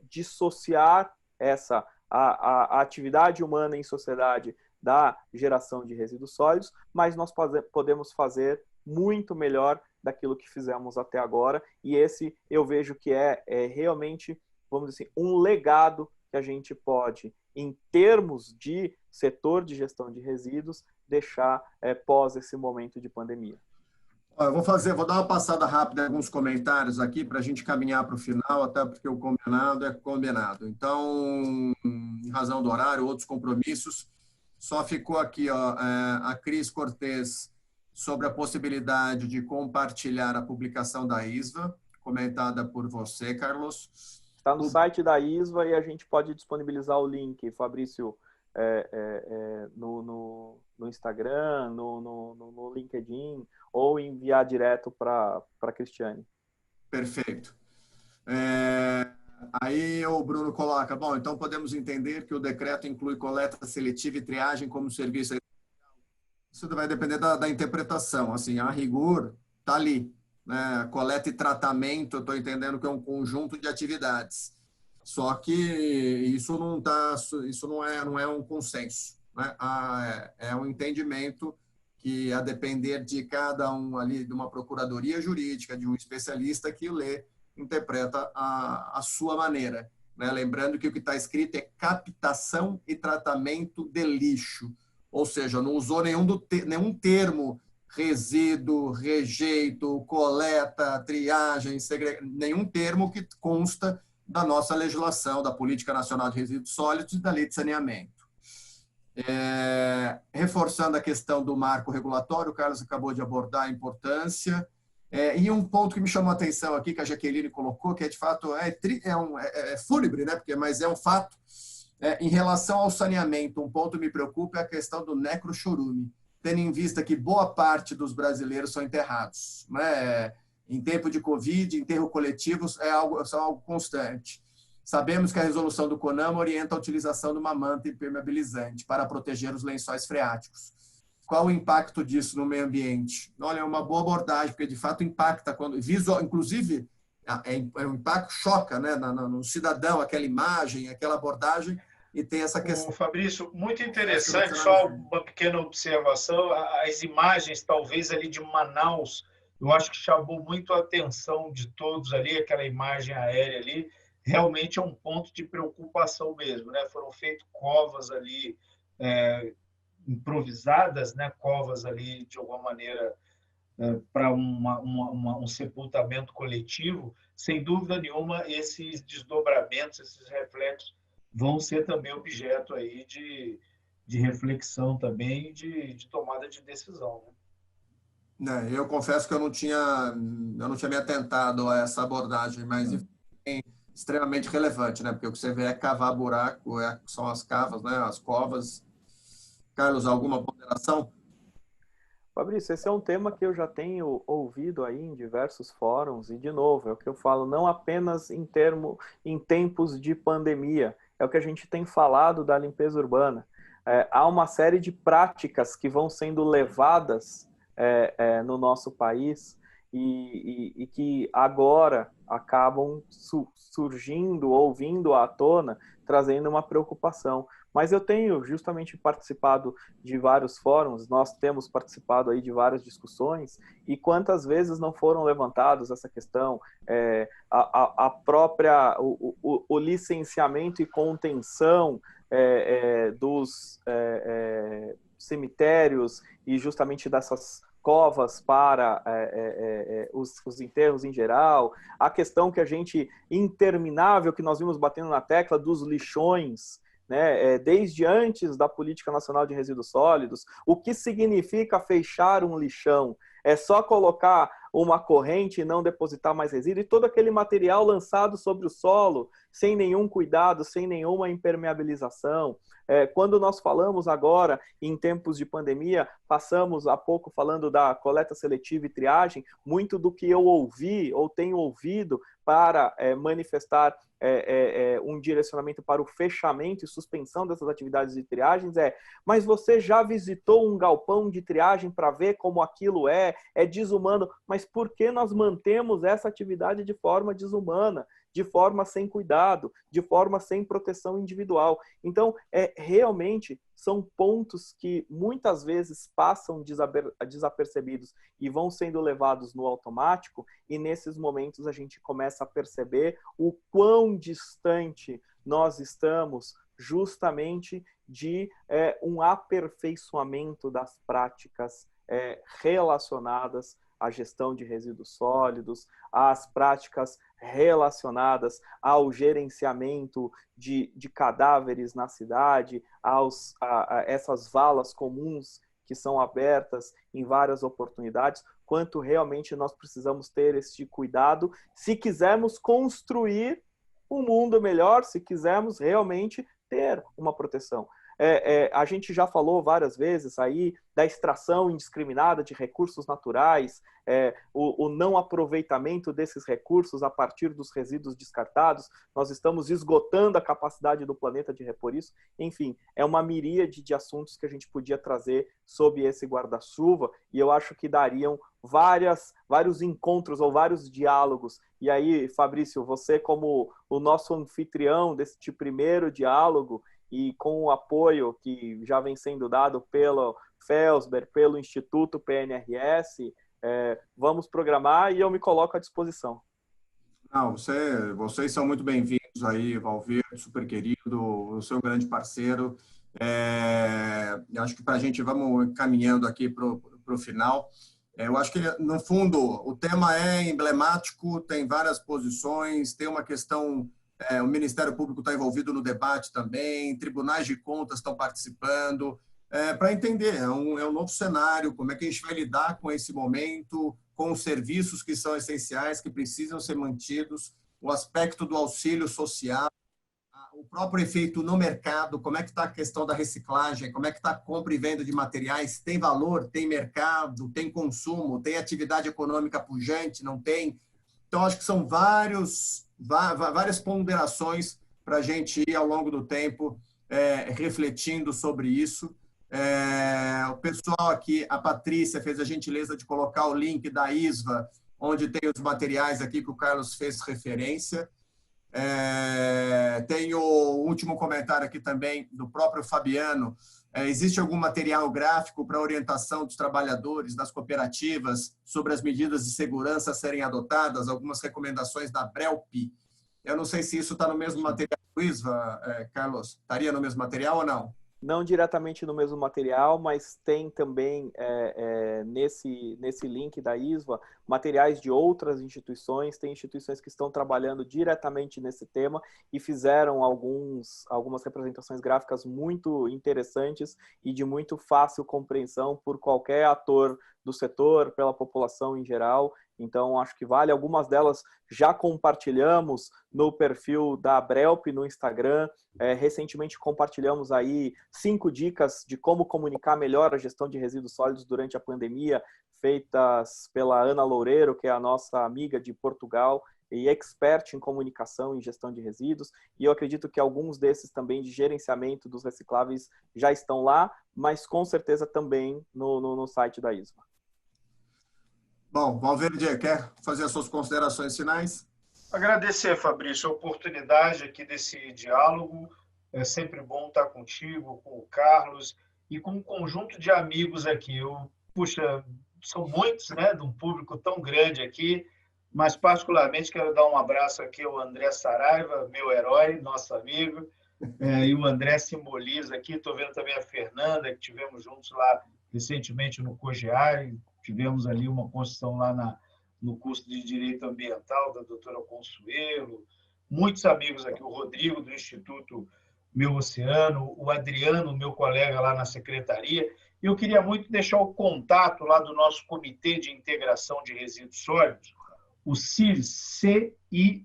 Speaker 3: dissociar a atividade humana em sociedade da geração de resíduos sólidos, mas nós podemos fazer muito melhor daquilo que fizemos até agora, e esse eu vejo que é realmente, vamos dizer assim, um legado que a gente pode, em termos de setor de gestão de resíduos, deixar pós esse momento de pandemia.
Speaker 1: Eu vou dar uma passada rápida em alguns comentários aqui para a gente caminhar para o final, até porque o combinado é combinado. Então, em razão do horário, outros compromissos, só ficou aqui a Cris Cortez sobre a possibilidade de compartilhar a publicação da ISVA, comentada por você, Carlos.
Speaker 3: Está no site da ISVA e a gente pode disponibilizar o link, Fabrício, no Instagram, no LinkedIn, ou enviar direto para a Cristiane.
Speaker 1: Perfeito. Aí o Bruno coloca, bom, então podemos entender que o decreto inclui coleta seletiva e triagem como serviço. Isso vai depender da interpretação. Assim, a rigor, está ali, né? Coleta e tratamento, eu estou entendendo que é um conjunto de atividades. Só que isso não é um consenso, né? É um entendimento que, a depender de cada um ali, de uma procuradoria jurídica, de um especialista que lê, interpreta a sua maneira, né? Lembrando que o que está escrito é captação e tratamento de lixo, ou seja, não usou nenhum termo resíduo, rejeito, coleta, triagem, nenhum termo que consta da nossa legislação, da Política Nacional de Resíduos Sólidos e da Lei de Saneamento. Reforçando a questão do marco regulatório, o Carlos acabou de abordar a importância. E um ponto que me chamou a atenção aqui, que a Jaqueline colocou, que de fato é fúnebre, né? Mas é um fato. Em relação ao saneamento, um ponto que me preocupa é a questão do necrochorume, tendo em vista que boa parte dos brasileiros são enterrados, né? Em tempo de Covid, enterro coletivo são algo constante. Sabemos que a resolução do CONAMA orienta a utilização de uma manta impermeabilizante para proteger os lençóis freáticos. Qual o impacto disso no meio ambiente? Olha, é uma boa abordagem, porque de fato impacta, inclusive, o impacto choca, né, no cidadão, aquela imagem, aquela abordagem, e tem essa questão.
Speaker 2: Fabrício, muito interessante, só uma pequena observação, as imagens talvez ali de Manaus, eu acho que chamou muito a atenção de todos ali, aquela imagem aérea ali, realmente é um ponto de preocupação mesmo, né? Foram feitas covas ali, improvisadas, né? Covas ali, de alguma maneira, para um sepultamento coletivo. Sem dúvida nenhuma, esses desdobramentos, esses reflexos vão ser também objeto aí de reflexão também e de tomada de decisão, né?
Speaker 1: Eu confesso que eu não tinha me atentado a essa abordagem, mas é extremamente relevante, né? Porque o que você vê é cavar buraco, são as cavas, né? As covas. Carlos, alguma ponderação?
Speaker 3: Fabrício, esse é um tema que eu já tenho ouvido aí em diversos fóruns, e de novo, é o que eu falo, não apenas em tempos de pandemia, é o que a gente tem falado da limpeza urbana. Há uma série de práticas que vão sendo levadas no nosso país e que agora acabam surgindo ou vindo à tona, trazendo uma preocupação. Mas eu tenho justamente participado de vários fóruns, nós temos participado aí de várias discussões, e quantas vezes não foram levantados essa questão, a própria, o licenciamento e contenção dos cemitérios e justamente dessas covas para os enterros em geral, a questão que a gente, interminável, que nós vimos batendo na tecla dos lixões, né, desde antes da Política Nacional de Resíduos Sólidos. O que significa fechar um lixão? É só colocar uma corrente e não depositar mais resíduo, e todo aquele material lançado sobre o solo, sem nenhum cuidado, sem nenhuma impermeabilização. Quando nós falamos agora, em tempos de pandemia, passamos há pouco falando da coleta seletiva e triagem, muito do que eu ouvi ou tenho ouvido para manifestar um direcionamento para o fechamento e suspensão dessas atividades de triagens mas você já visitou um galpão de triagem para ver como aquilo é desumano? Mas por que nós mantemos essa atividade de forma desumana, de forma sem cuidado, de forma sem proteção individual? Então, realmente são pontos que muitas vezes passam desapercebidos e vão sendo levados no automático, e nesses momentos a gente começa a perceber o quão distante nós estamos justamente de um aperfeiçoamento das práticas relacionadas à gestão de resíduos sólidos, às práticas relacionadas ao gerenciamento de cadáveres na cidade, a essas valas comuns que são abertas em várias oportunidades, quanto realmente nós precisamos ter esse cuidado se quisermos construir um mundo melhor, se quisermos realmente ter uma proteção. A gente já falou várias vezes aí da extração indiscriminada de recursos naturais, o não aproveitamento desses recursos a partir dos resíduos descartados. Nós estamos esgotando a capacidade do planeta de repor isso. Enfim, é uma miríade de assuntos que a gente podia trazer sob esse guarda-chuva, e eu acho que dariam vários encontros ou vários diálogos. E aí, Fabrício, você como o nosso anfitrião deste primeiro diálogo, e com o apoio que já vem sendo dado pelo Felsber, pelo Instituto PNRS, vamos programar, e eu me coloco à disposição.
Speaker 1: Não, vocês são muito bem-vindos aí, Valverde, super querido, o seu grande parceiro. Eu acho que para a gente vamos caminhando aqui para o final. Eu acho que, no fundo, o tema é emblemático, tem várias posições, tem uma questão, o Ministério Público está envolvido no debate também, tribunais de contas estão participando, para entender, é um novo cenário, como é que a gente vai lidar com esse momento, com os serviços que são essenciais, que precisam ser mantidos, o aspecto do auxílio social, o próprio efeito no mercado, como é que está a questão da reciclagem, como é que está a compra e venda de materiais, tem valor, tem mercado, tem consumo, tem atividade econômica pujante, não tem? Então, acho que são várias ponderações para a gente ir ao longo do tempo refletindo sobre isso. O pessoal aqui, a Patrícia fez a gentileza de colocar o link da ISVA, onde tem os materiais aqui que o Carlos fez referência. Tem o último comentário aqui também do próprio Fabiano. Existe algum material gráfico para orientação dos trabalhadores, das cooperativas, sobre as medidas de segurança a serem adotadas, algumas recomendações da BRELP? Eu não sei se isso está no mesmo material do ISVA, Carlos. Estaria no mesmo material ou não?
Speaker 3: Não diretamente no mesmo material, mas tem também nesse link da ISVA materiais de outras instituições, tem instituições que estão trabalhando diretamente nesse tema e fizeram algumas representações gráficas muito interessantes e de muito fácil compreensão por qualquer ator do setor, pela população em geral. Então, acho que vale. Algumas delas já compartilhamos no perfil da Brelp no Instagram. Recentemente compartilhamos aí 5 dicas de como comunicar melhor a gestão de resíduos sólidos durante a pandemia, feitas pela Ana Loureiro, que é a nossa amiga de Portugal e expert em comunicação e gestão de resíduos. E eu acredito que alguns desses também de gerenciamento dos recicláveis já estão lá, mas com certeza também no site da ISVA.
Speaker 1: Bom, Valverde, quer fazer as suas considerações finais?
Speaker 2: Agradecer, Fabrício, a oportunidade aqui desse diálogo. É sempre bom estar contigo, com o Carlos e com um conjunto de amigos aqui. Puxa, são muitos, né, de um público tão grande aqui, mas particularmente quero dar um abraço aqui ao André Saraiva, meu herói, nosso amigo, e o André simboliza aqui. Estou vendo também a Fernanda, que tivemos juntos lá recentemente no COGEAR, tivemos ali uma construção lá no curso de Direito Ambiental da doutora Consuelo, muitos amigos aqui, o Rodrigo do Instituto Meu Oceano, o Adriano, meu colega lá na secretaria. E eu queria muito deixar o contato lá do nosso Comitê de Integração de Resíduos Sólidos, o cirs@sp.gov.br,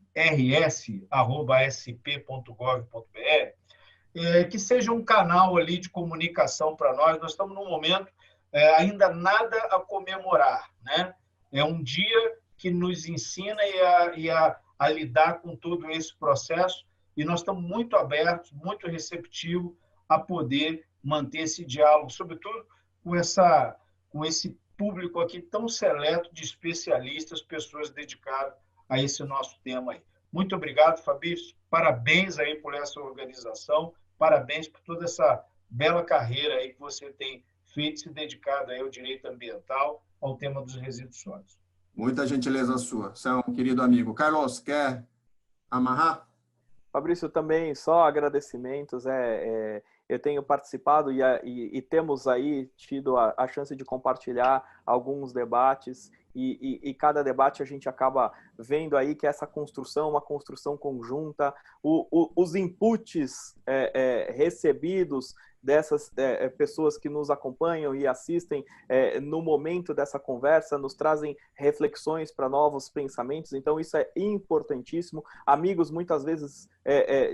Speaker 2: que seja um canal ali de comunicação para nós. Nós estamos num momento ainda nada a comemorar, né? É um dia que nos ensina a lidar com todo esse processo e nós estamos muito abertos, muito receptivos a poder manter esse diálogo, sobretudo com esse público aqui tão seleto de especialistas, pessoas dedicadas a esse nosso tema aí. Muito obrigado, Fabrício. Parabéns aí por essa organização, parabéns por toda essa bela carreira aí que você tem feito, se dedicado aí ao direito ambiental, ao tema dos resíduos sólidos.
Speaker 1: Muita gentileza sua. Você é um querido amigo. Carlos, quer amarrar?
Speaker 3: Fabrício, também só agradecimentos. Eu tenho participado e temos aí tido a chance de compartilhar alguns debates e cada debate a gente acaba vendo aí que essa construção, uma construção conjunta, os inputs recebidos dessas pessoas que nos acompanham e assistem no momento dessa conversa, nos trazem reflexões para novos pensamentos. Então isso é importantíssimo. Amigos muitas vezes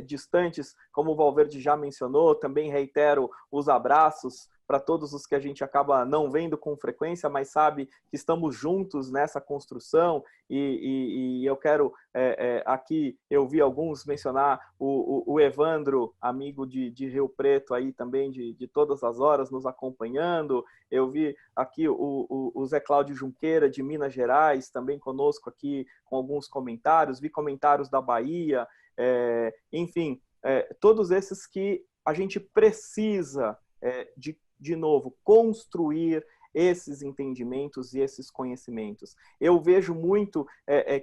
Speaker 3: distantes, como o Valverde já mencionou, também reitero os abraços para todos os que a gente acaba não vendo com frequência, mas sabe que estamos juntos nessa construção. E eu quero aqui, eu vi alguns mencionar o Evandro, amigo de Rio Preto, aí também de todas as horas nos acompanhando. Eu vi aqui o Zé Cláudio Junqueira, de Minas Gerais, também conosco aqui com alguns comentários. Vi comentários da Bahia, enfim, todos esses que a gente precisa de novo, construir esses entendimentos e esses conhecimentos. Eu vejo muito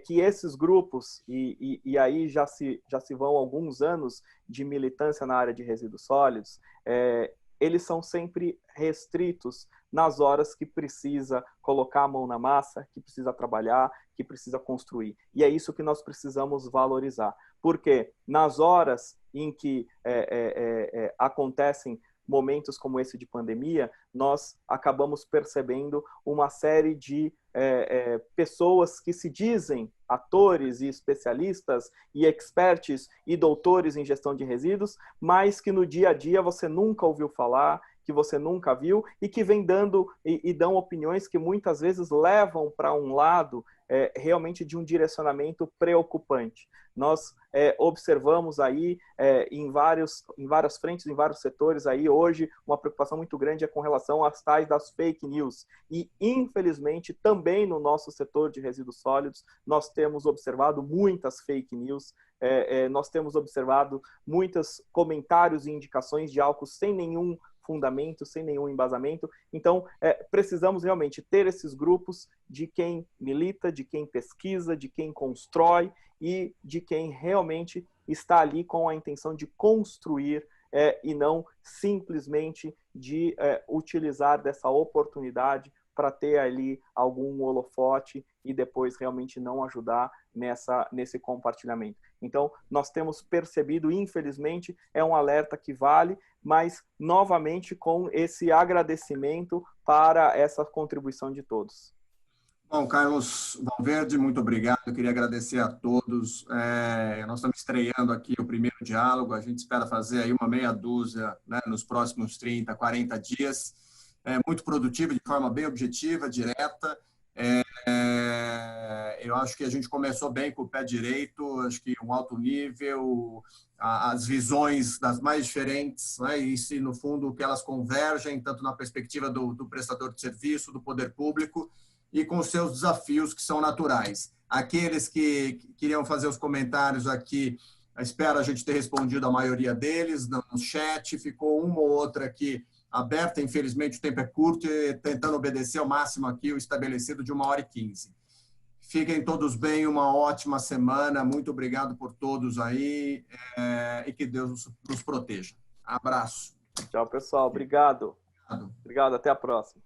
Speaker 3: que esses grupos, e aí já se vão alguns anos de militância na área de resíduos sólidos, eles são sempre restritos nas horas que precisa colocar a mão na massa, que precisa trabalhar, que precisa construir. E é isso que nós precisamos valorizar. Porque nas horas em que acontecem momentos como esse de pandemia, nós acabamos percebendo uma série de pessoas que se dizem atores e especialistas e experts e doutores em gestão de resíduos, mas que no dia a dia você nunca ouviu falar, que você nunca viu e que vem dando e dão opiniões que muitas vezes levam para um lado realmente de um direcionamento preocupante. Nós observamos aí em várias frentes, em vários setores aí hoje, uma preocupação muito grande com relação às tais das fake news. E, infelizmente, também no nosso setor de resíduos sólidos, nós temos observado muitas fake news, nós temos observado muitos comentários e indicações de álcool sem nenhum fundamento, sem nenhum embasamento. Então, precisamos realmente ter esses grupos de quem milita, de quem pesquisa, de quem constrói e de quem realmente está ali com a intenção de construir e não simplesmente de utilizar dessa oportunidade para ter ali algum holofote e depois realmente não ajudar nesse compartilhamento. Então, nós temos percebido, infelizmente, é um alerta que vale, mas, novamente, com esse agradecimento para essa contribuição de todos.
Speaker 1: Bom, Carlos Valverde, muito obrigado. Eu queria agradecer a todos. Nós estamos estreando aqui o primeiro diálogo. A gente espera fazer aí uma meia dúzia, né, nos próximos 30, 40 dias. Muito produtivo, de forma bem objetiva, direta. Eu acho que a gente começou bem com o pé direito, acho que um alto nível, as visões das mais diferentes, né, e se, no fundo, que elas convergem, tanto na perspectiva do prestador de serviço, do poder público, e com os seus desafios que são naturais. Aqueles que queriam fazer os comentários aqui, espero a gente ter respondido a maioria deles no chat, ficou uma ou outra aqui aberta, infelizmente o tempo é curto, e tentando obedecer ao máximo aqui o estabelecido de 1h15. Fiquem todos bem, uma ótima semana, muito obrigado por todos aí, e que Deus nos proteja. Abraço.
Speaker 3: Tchau, pessoal. Obrigado. Obrigado, até a próxima.